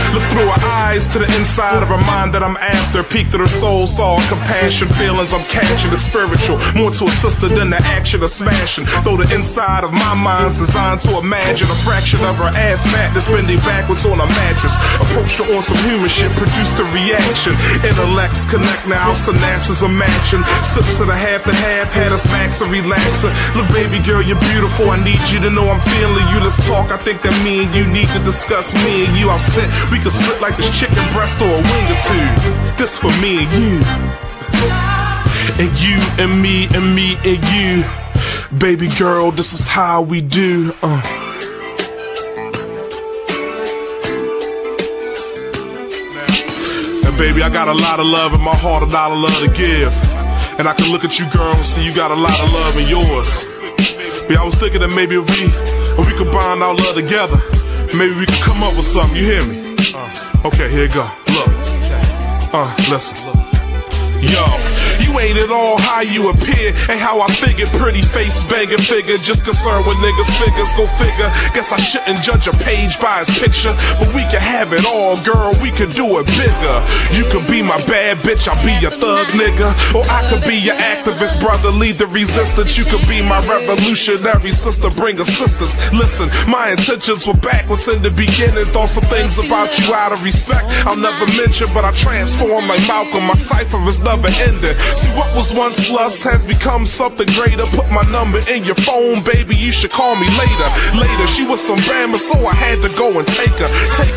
Look through her eyes to the inside of her mind that I'm after. Peeked at her soul, saw compassion, feelings I'm catching. The spiritual, more to a sister than the action of smashing. Though the inside of my mind's designed to imagine a fraction of her ass madness, bending backwards on a mattress. Approached her on some human shit, produced a reaction. Intellects connect now, synapses are matching. Sips of the half and half had us max and relaxing. Look, baby girl, you're beautiful. I need you to know I'm feeling you. Let's talk. I think that me and you need to discuss me and you. I'll sit. We can split like this chicken breast or a wing or two. This for me and you. And you and me and me and you. Baby girl, this is how we do. Now baby, I got a lot of love in my heart, a lot of love to give. And I can look at you girl and see you got a lot of love in yours. Yeah, I was thinking that maybe if we could bind our love together, maybe we could come up with something, you hear me? Okay, here you go. Look. Listen. Yo, you ain't at all how you appear, ain't how I figured. Pretty face, banging figure, just concerned with niggas' figures. Go figure, guess I shouldn't judge a page by his picture. But we can have it all, girl, we can do it bigger. You can be my bad bitch, I'll be your thug nigga. Or I could be your activist brother, lead the resistance. You could be my revolutionary sister, bring assistance. Listen, my intentions were backwards in the beginning. Thought some things about you out of respect I'll never mention, but I transform like Malcolm. My cipher is never ending. See, what was once lust has become something greater. Put my number in your phone, baby, you should call me later. She was some Bama, so I had to go and take her.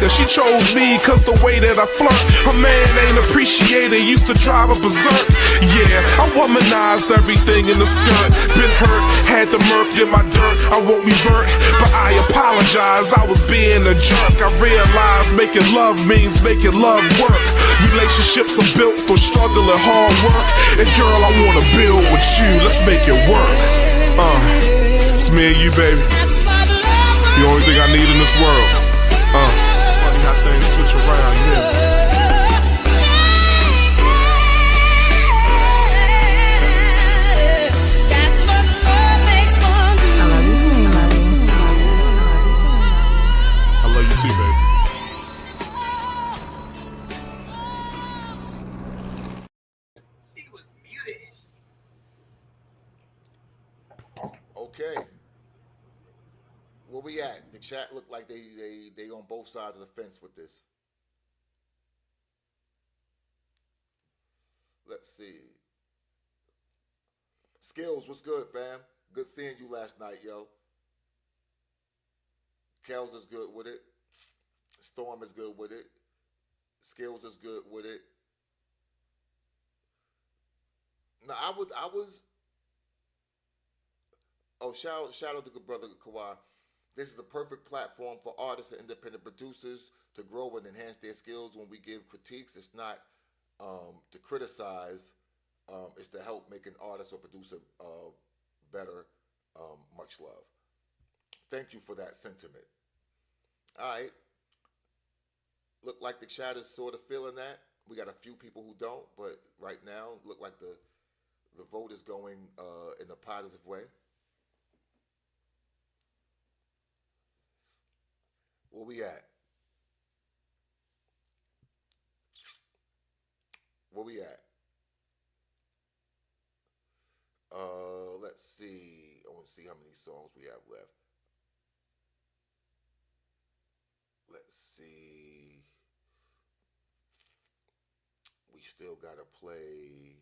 She chose me cause the way that I flirt. Her man ain't appreciated, used to drive her berserk. Yeah, I womanized everything in the skirt. Been hurt, had the murk in my dirt. I won't revert, but I apologize, I was being a jerk. I realized making love means making love work. Relationships are built for struggle and hard work. And girl, I wanna build with you, let's make it work. It's me and you, baby. The only thing I need in this world. It's funny how things switch around here. at? The chat look like they on both sides of the fence with this. Let's see. Skills, what's good, fam? Good seeing you last night, yo. Kels is good with it. Storm is good with it. Skills is good with it. No, I was. Oh, shout out to good brother Kawhi. This is the perfect platform for artists and independent producers to grow and enhance their skills. When we give critiques, it's not to criticize. It's to help make an artist or producer better. Much love. Thank you for that sentiment. All right. Look like the chat is sort of feeling that. We got a few people who don't, but right now, look like the vote is going in a positive way. Where we at? Where we at? Let's see. I want to see how many songs we have left. Let's see. We still gotta play.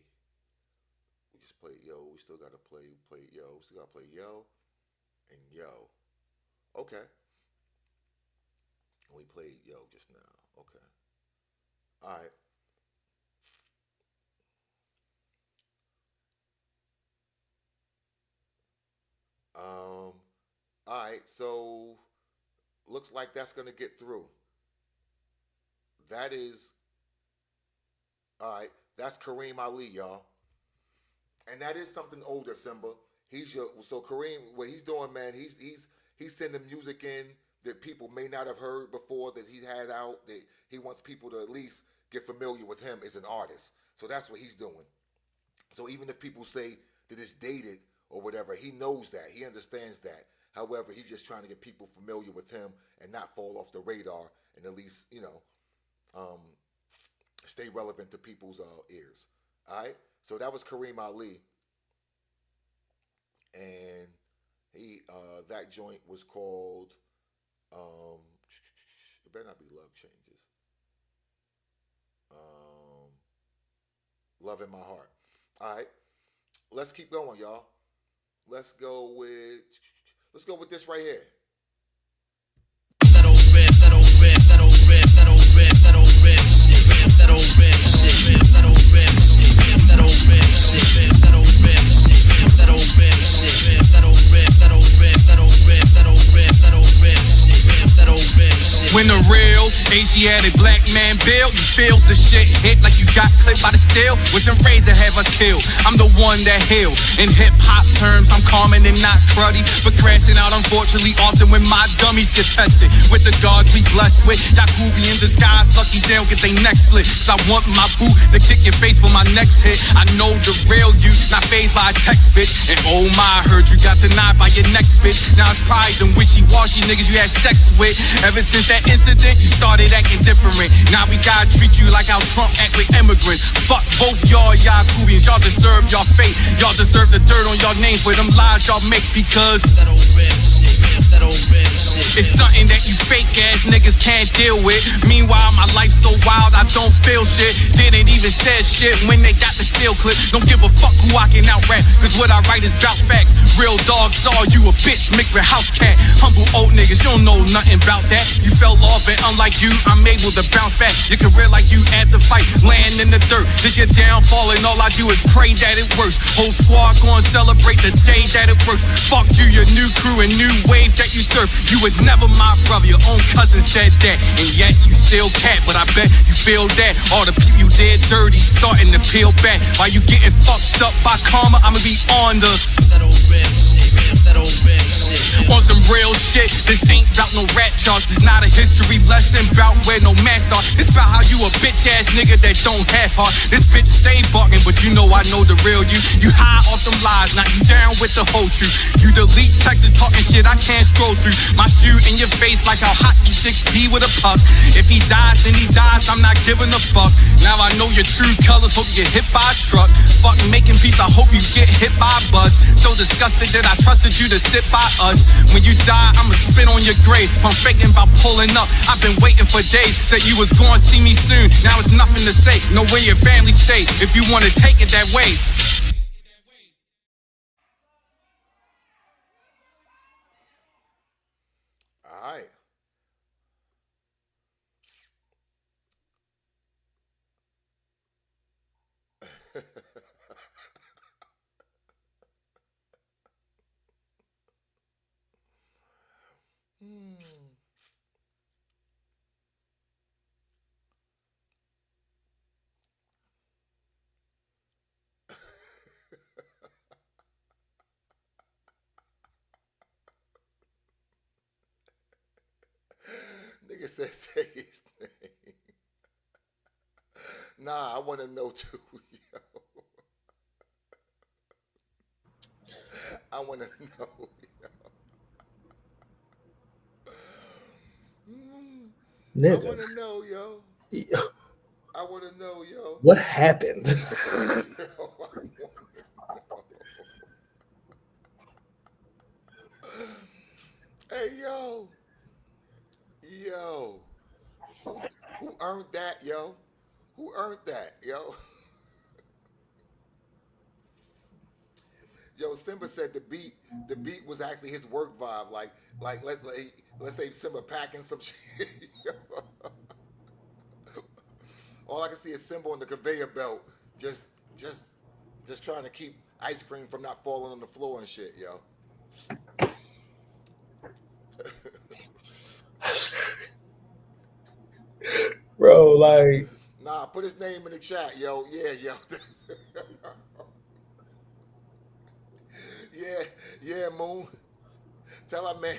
We just played Yo. We still gotta play Yo. We still gotta play Yo and Yo. Okay. We played Yo just now. Okay. All right. All right, so looks like that's gonna get through. That is, all right, that's Kareem Ali, y'all. And that is something older, Simba. So Kareem, what he's doing, man, he's sending music in that people may not have heard before, that he has out, that he wants people to at least get familiar with him as an artist. So that's what he's doing. So even if people say that it's dated or whatever, he knows that. He understands that. However, he's just trying to get people familiar with him and not fall off the radar and at least, stay relevant to people's ears. All right? So that was Kareem Ali. And that joint was called, it better not be Love Changes. Love in My Heart. All right. Let's keep going, y'all. Let's go with this right here. When the real Asiatic black man build, you feel the shit hit like you got clipped by the steel. With some rays that have us killed, I'm the one that healed. In hip-hop terms, I'm common and not cruddy, but crashing out unfortunately often when my dummies get tested. With the dogs we blessed with, Yakubi in disguise, lucky they don't get they neck slit. Cause I want my boot to kick your face for my next hit. I know the real you, not phased by a text bitch. And oh my, I heard you got denied by your next bitch. Now it's probably them wishy-washy niggas you had sex with. Ever since that incident, you started acting different. Now we gotta treat you like how Trump act with immigrants. Fuck both y'all Yakubians, y'all deserve y'all fate. Y'all deserve the dirt on y'all names for them lies y'all make, because that old red shit, that old red shit. It's something that you fake ass niggas can't deal with. Meanwhile, my life's so wild I don't feel shit. Didn't even said shit when they got the steel clip. Don't give a fuck who I can out rap, cause what I write is bout facts. Real dog saw you a bitch mixed with house cat. Humble old niggas, you don't know nothing about that. You fell off and unlike you, I'm able to bounce back. Your career like you at the fight, laying in the dirt. This your downfall and all I do is pray that it works. Whole squad gonna celebrate the day that it works. Fuck you, your new crew and new wave that you serve. You was never my brother, your own cousin said that. And yet you still cat, but I bet you feel that. All the people you did dirty starting to peel back. While you getting fucked up by karma, I'ma be on the that old red shit, that old red shit. On some real shit, this ain't about no rat charge. This not a history lesson about where no man start. It's about how you a bitch ass nigga that don't have heart. This bitch stay barking, but you know I know the real you. You high off them lies, not you down with the whole truth. You delete texts talking shit I can't scroll through. My shoe in your face like how hot you 6P with a puck. If he dies, then he dies, I'm not giving a fuck. Now I know your true colors, hope you get hit by a truck. Fuck making peace, I hope you get hit by a bus. So disgusted that I trusted you to sit by us. When you die, I'ma spit on your grave. I'm faking about pulling up, I've been waiting for days. Said you was going to see me soon, now it's nothing to say. Know where your family stay, if you wanna take it that way. All right. Nigga said say his name. Nah, I want to know too, yo. I want to know, yo. Nigga. I want to know, yo. I want to know, yo. What happened? Hey, yo. Yo. Who earned that, yo? Who earned that, yo? Yo, Simba said the beat was actually his work vibe. Like let's say Simba packing some shit. All I can see is Simba on the conveyor belt, just trying to keep ice cream from not falling on the floor and shit, yo. Bro, like, nah, put his name in the chat, yo. Yeah, yo. Yeah, Moon. Tell that man.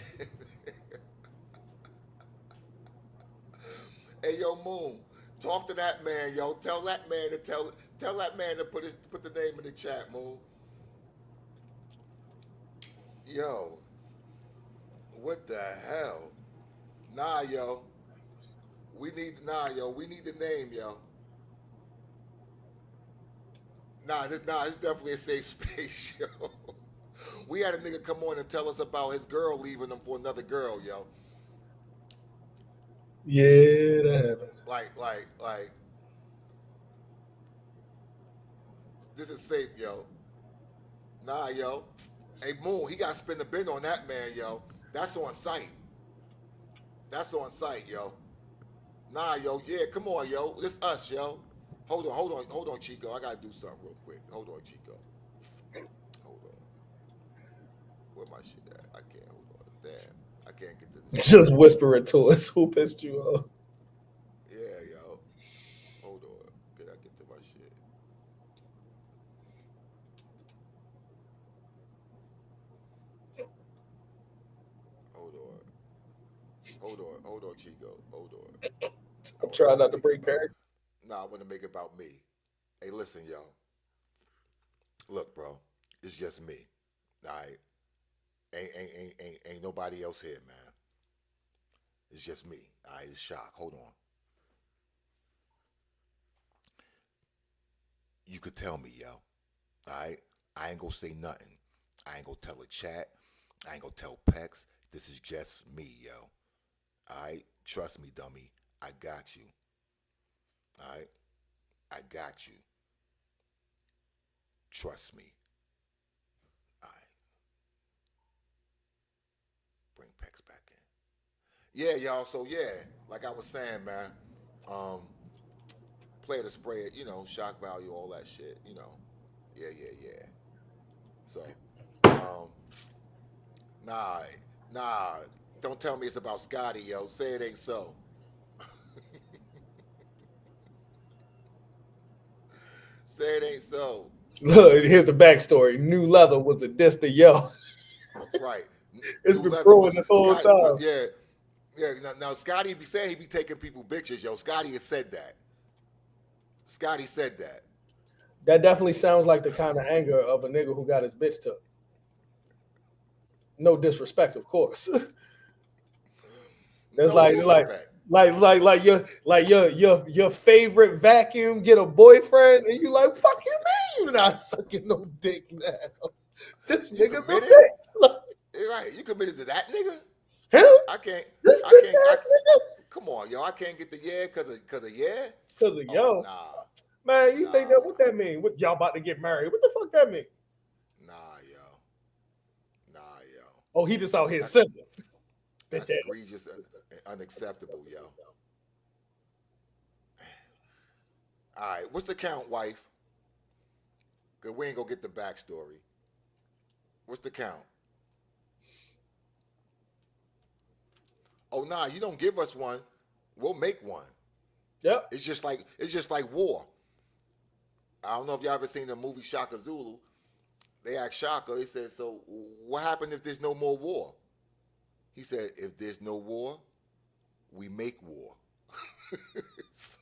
Hey, yo, Moon. Talk to that man, yo. Tell that man to tell that man to put the name in the chat, Moon. Yo. What the hell? Nah, yo. We need the name, yo. It's definitely a safe space, yo. We had a nigga come on and tell us about his girl leaving him for another girl, yo. Yeah, that happened. Like, this is safe, yo. Nah, yo. Hey, Moon, he got to spin the bin on that man, yo. That's on site. Yo. Nah, yo, yeah, come on, yo. This us, yo. Hold on, Chico. I gotta do something real quick. Hold on, Chico. Hold on. Where my shit at? I can't. Hold on. Damn. I can't get to this. Just whisper it to us. Who pissed you off? Yeah, yo. Hold on. Can I get to my shit? Hold on, Chico. Hold on. I'm trying not to break character. Nah, I want to make it about me. Hey, listen, yo. Look, bro. It's just me. All right? Ain't nobody else here, man. It's just me. All right? It's Shak. Hold on. You could tell me, yo. All right? I ain't gonna say nothing. I ain't gonna tell a chat. I ain't gonna tell Pex. This is just me, yo. All right? Trust me, dummy. I got you. All right? I got you. Trust me. All right. Bring Pex back in. Yeah, y'all. So, yeah, like I was saying, man, play to spray it, you know, Shak Value, all that shit, you know. Yeah. So, nah. Don't tell me it's about Scotty, yo. Say it ain't so. Say it ain't so. Look, here's the backstory. New Leather was a diss to yo. Right. It's been brewing this whole time. Yeah. Now Scotty be saying he be taking people bitches, yo. Scotty has said that. Scotty said that. That definitely sounds like the kind of anger of a nigga who got his bitch took. No disrespect, of course. That's your favorite vacuum get a boyfriend, and you like, fuck you mean you not sucking no dick now? This nigga's a bitch. Right, you committed to that nigga? Him? I can't. This bitch ass nigga. Come on, yo, I can't get the yeah because of yeah. Because of yo. Nah. Man, you think that what that mean? What y'all about to get married? What the fuck that mean? Nah, yo. Oh, he just out here simple. That's egregious and unacceptable, yo. All right, what's the count, wife? Because we ain't gonna get the backstory. What's the count? Oh, nah, you don't give us one. We'll make one. Yep. It's just like war. I don't know if y'all ever seen the movie Shaka Zulu. They asked Shaka, they said, so what happened if there's no more war? He said, if there's no war, we make war. So,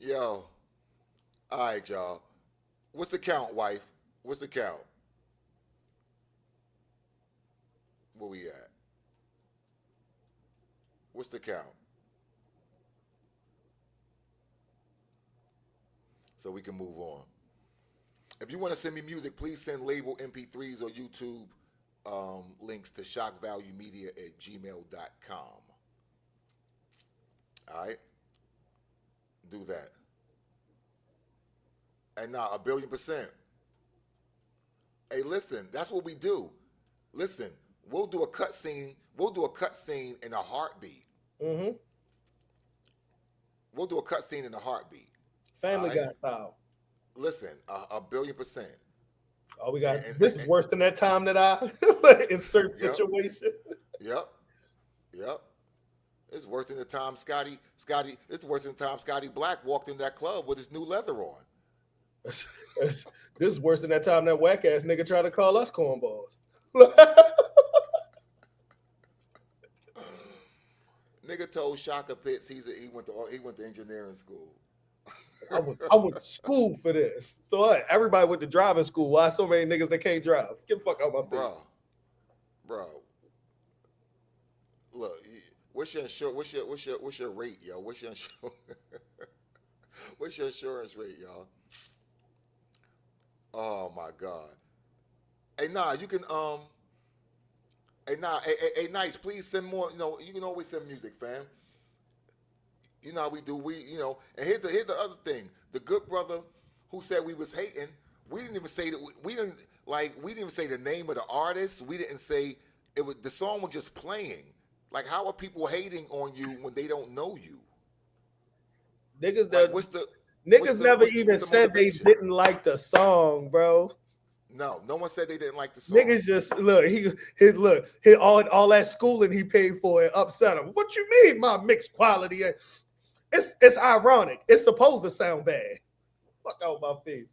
yo. All right, y'all. What's the count, wife? What's the count? Where we at? What's the count? So we can move on. If you want to send me music, please send label MP3s or YouTube links to shockvaluemedia@gmail.com. All right? Do that. And now, 1,000,000,000%. Hey, listen, that's what we do. Listen, we'll do a cut scene. We'll do a cut scene in a heartbeat. Mm-hmm. We'll do a cut scene in a heartbeat. Family Guy style. Listen, 1,000,000,000%. Oh, we got this is worse than that time that I in certain situations. Yep. It's worse than the time Scotty. It's worse than the time Scotty Black walked in that club with his new leather on. This is worse than that time that whack ass nigga tried to call us cornballs. Nigga told Shaka Pitts he went to engineering school. I went to school for this. So everybody went to driving school. Why so many niggas that can't drive? Get the fuck out my face. Bro. Look, what's your rate, yo? What's your insurance rate, y'all? Oh my God. Hey, nah, you can Hey, Nice, please send more. You know, you can always send music, fam. You know how we do. And here's the other thing. The good brother who said we was hating, we didn't even say that. We didn't even say the name of the artist. We didn't say it was. The song was just playing. Like, how are people hating on you when they don't know you? Niggas never even said they didn't like the song, bro. No one said they didn't like the song. Niggas just all that schooling he paid for it upset him. What you mean, my mixed quality? It's ironic. It's supposed to sound bad. Fuck out my face.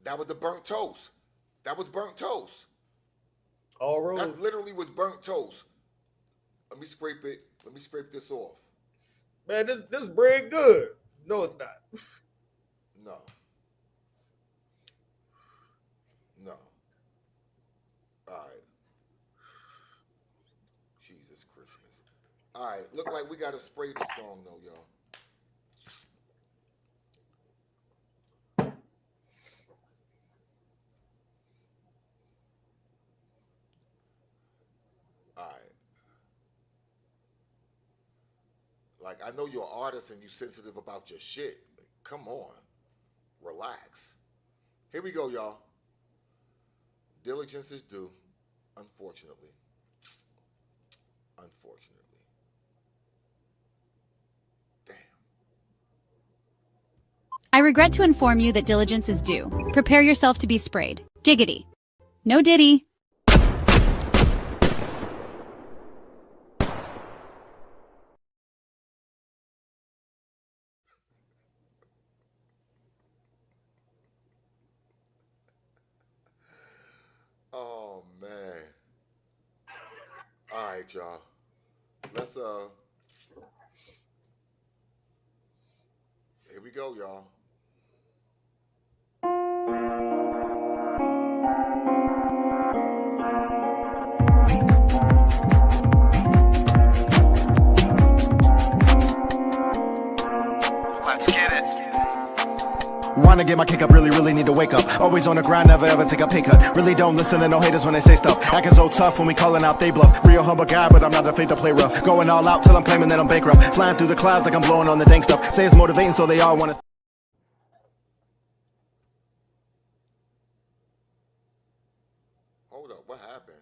That was the burnt toast. That was burnt toast. All roads. That literally was burnt toast. Let me scrape it. Let me scrape this off. Man, this bread good. No, it's not. No. All right. Jesus Christmas. All right. Look like we got to spray the song though, y'all. All right. Like, I know you're an artist and you're sensitive about your shit. Come on. Relax. Here we go, y'all. Diligence is due, unfortunately. Damn. I regret to inform you that diligence is due. Prepare yourself to be sprayed. Giggity. No diddy. Oh man. All right, y'all. Here we go, y'all. Let's get it. Wanna get my kick up, really need to wake up. Always on the grind, never ever take a pay cut. Really don't listen to no haters when they say stuff. Acting so tough when we calling out, they bluff. Real humble guy, but I'm not afraid to play rough. Going all out till I'm claiming that I'm bankrupt. Flying through the clouds like I'm blowing on the dank stuff. Say it's motivating, so they all wanna. Hold up, what happened?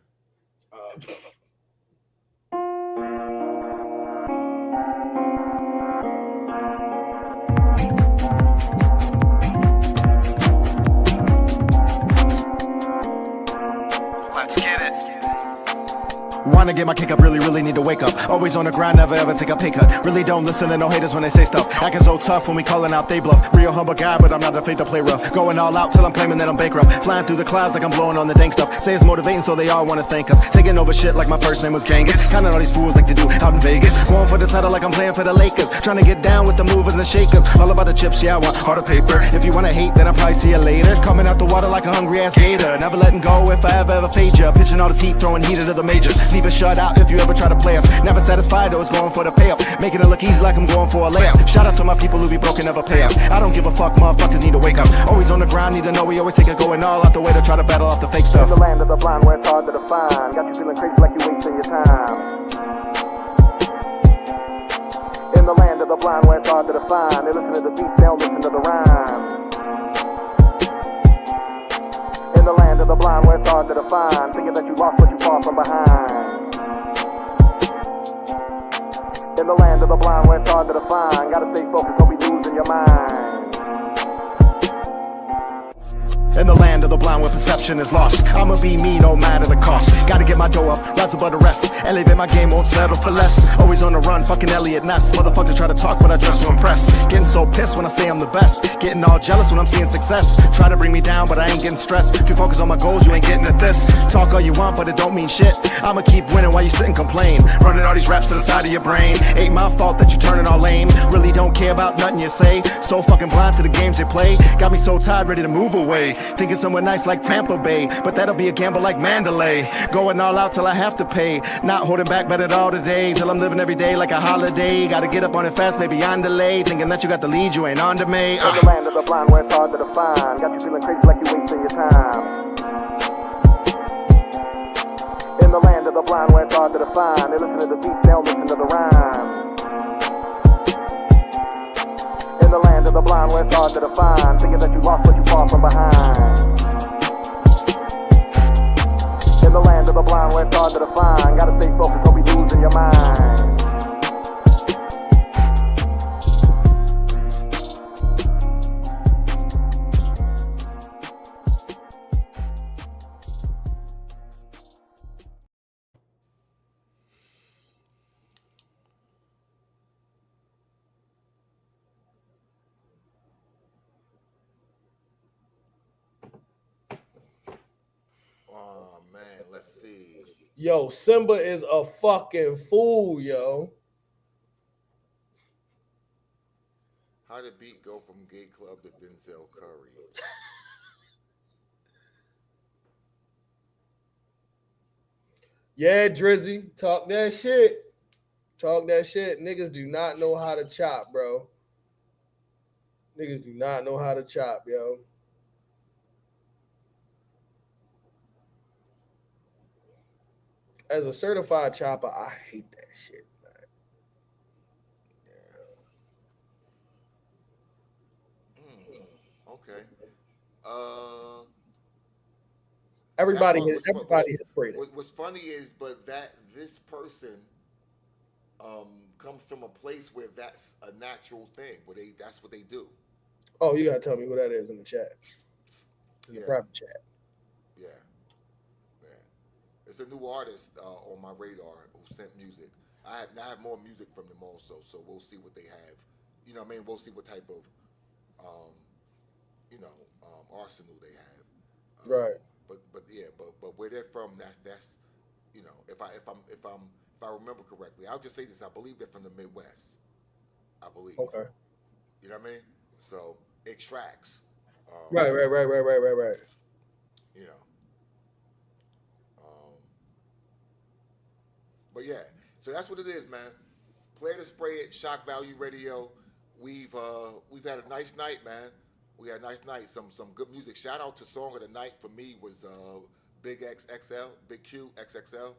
Let's get it. Wanna get my kick up, really need to wake up. Always on the grind, never ever take a pay cut. Really don't listen to no haters when they say stuff. Acting so tough when we calling out, they bluff. Real humble guy, but I'm not afraid to play rough. Going all out till I'm claiming that I'm bankrupt. Flying through the clouds like I'm blowing on the dank stuff. Say it's motivating, so they all wanna thank us. Taking over shit like my first name was Genghis. Counting all these fools like they do out in Vegas. Going for the title like I'm playing for the Lakers. Trying to get down with the movers and shakers. All about the chips, yeah, I want all the paper. If you wanna hate, then I'll probably see you later. Coming out the water like a hungry ass gator. Never letting go if I ever paid ya. Pitching all this heat, throwing heat to the majors. Leave a shut out if you ever try to play us. Never satisfied, always going for the payoff. Making it look easy like I'm going for a layup. Shout out to my people who be broken, never pay up. I don't give a fuck, motherfuckers need to wake up. Always on the grind, need to know we always think of going all out the way to try to battle off the fake stuff. In the land of the blind where it's hard to define. Got you feeling crazy like you're wasting your time. In the land of the blind where it's hard to define. They listen to the beats, they don't listen to the rhyme. In the land of the blind where it's hard to define. Thinking that you lost but you far from behind. In the land of the blind where it's hard to define. Gotta stay focused, don't be losing your mind. In the land of the blind where perception is lost. I'ma be me no matter the cost. Gotta get my dough up, rise above the rest. Elevate my game, won't settle for less. Always on the run, fucking Elliot Ness. Motherfuckers try to talk but I dress to impress. Getting so pissed when I say I'm the best. Getting all jealous when I'm seeing success. Try to bring me down but I ain't getting stressed. If you focus on my goals, you ain't getting at this. Talk all you want but it don't mean shit. I'ma keep winning while you sit and complain. Running all these raps to the side of your brain. Ain't my fault that you turning all lame. Really don't care about nothing you say. So fucking blind to the games they play. Got me so tired, ready to move away. Thinking somewhere nice like Tampa Bay, but that'll be a gamble like Mandalay. Going all out till I have to pay. Not holding back, bet it all today. Till I'm living every day like a holiday. Gotta get up on it fast, baby, on delay. Thinking that you got the lead, you ain't on to me. In the land of the blind where it's hard to define. Got you feeling crazy like you're wasting your time. In the land of the blind where it's hard to define. They listen to the beats, they don't listen to the rhyme. In the land of the blind where it's hard to define. Thinking that you lost but you far from behind. In the land of the blind where it's hard to define. Gotta stay focused, don't be losing your mind. Oh man, let's see. Yo, Simba is a fucking fool, yo. How did beat go from Gay Club to Denzel Curry? Yeah, Drizzy, talk that shit. Talk that shit. Niggas do not know how to chop, bro. Niggas do not know how to chop, yo. As a certified chopper, I hate that shit, man. Okay. Everybody has sprayed it. What's funny is, but that this person comes from a place where that's a natural thing, where that's what they do. Oh, you gotta tell me who that is in the chat. In the private chat. Yeah. It's a new artist on my radar who sent music. I have more music from them also, so we'll see what they have. You know what I mean? We'll see what type of arsenal they have. Right. But where they're from, that's you know, if I remember correctly, I'll just say this: I believe they're from the Midwest. I believe. Okay. You know what I mean? So it tracks. Right. You know. But yeah, so that's what it is, man. Play the Spray It, Shock Value Radio. We've had a nice night, man. We had a nice night. Some good music. Shout out to Song of the Night for me was Big XXL, Big Q XXL,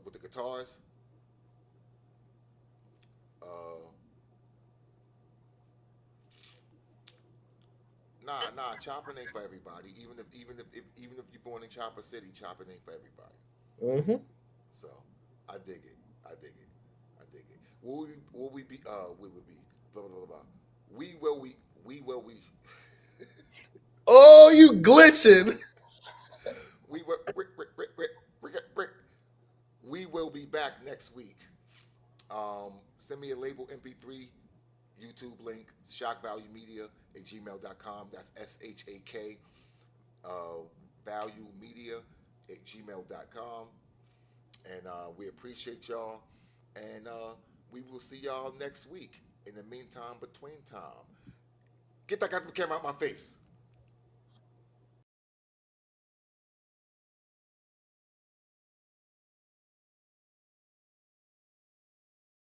with the guitars. Nah, chopping ain't for everybody. Even if you're born in Chopper City, chopping ain't for everybody. Mm-hmm. So I dig it. Will we be blah blah blah blah. We will. Oh, you glitching. We will be back next week. Send me a label MP3, YouTube link, Shock Value Media at gmail.com. That's SHAK Value Media at gmail.com. And we appreciate y'all. And we will see y'all next week. In the meantime, between time, get that goddamn camera out my face.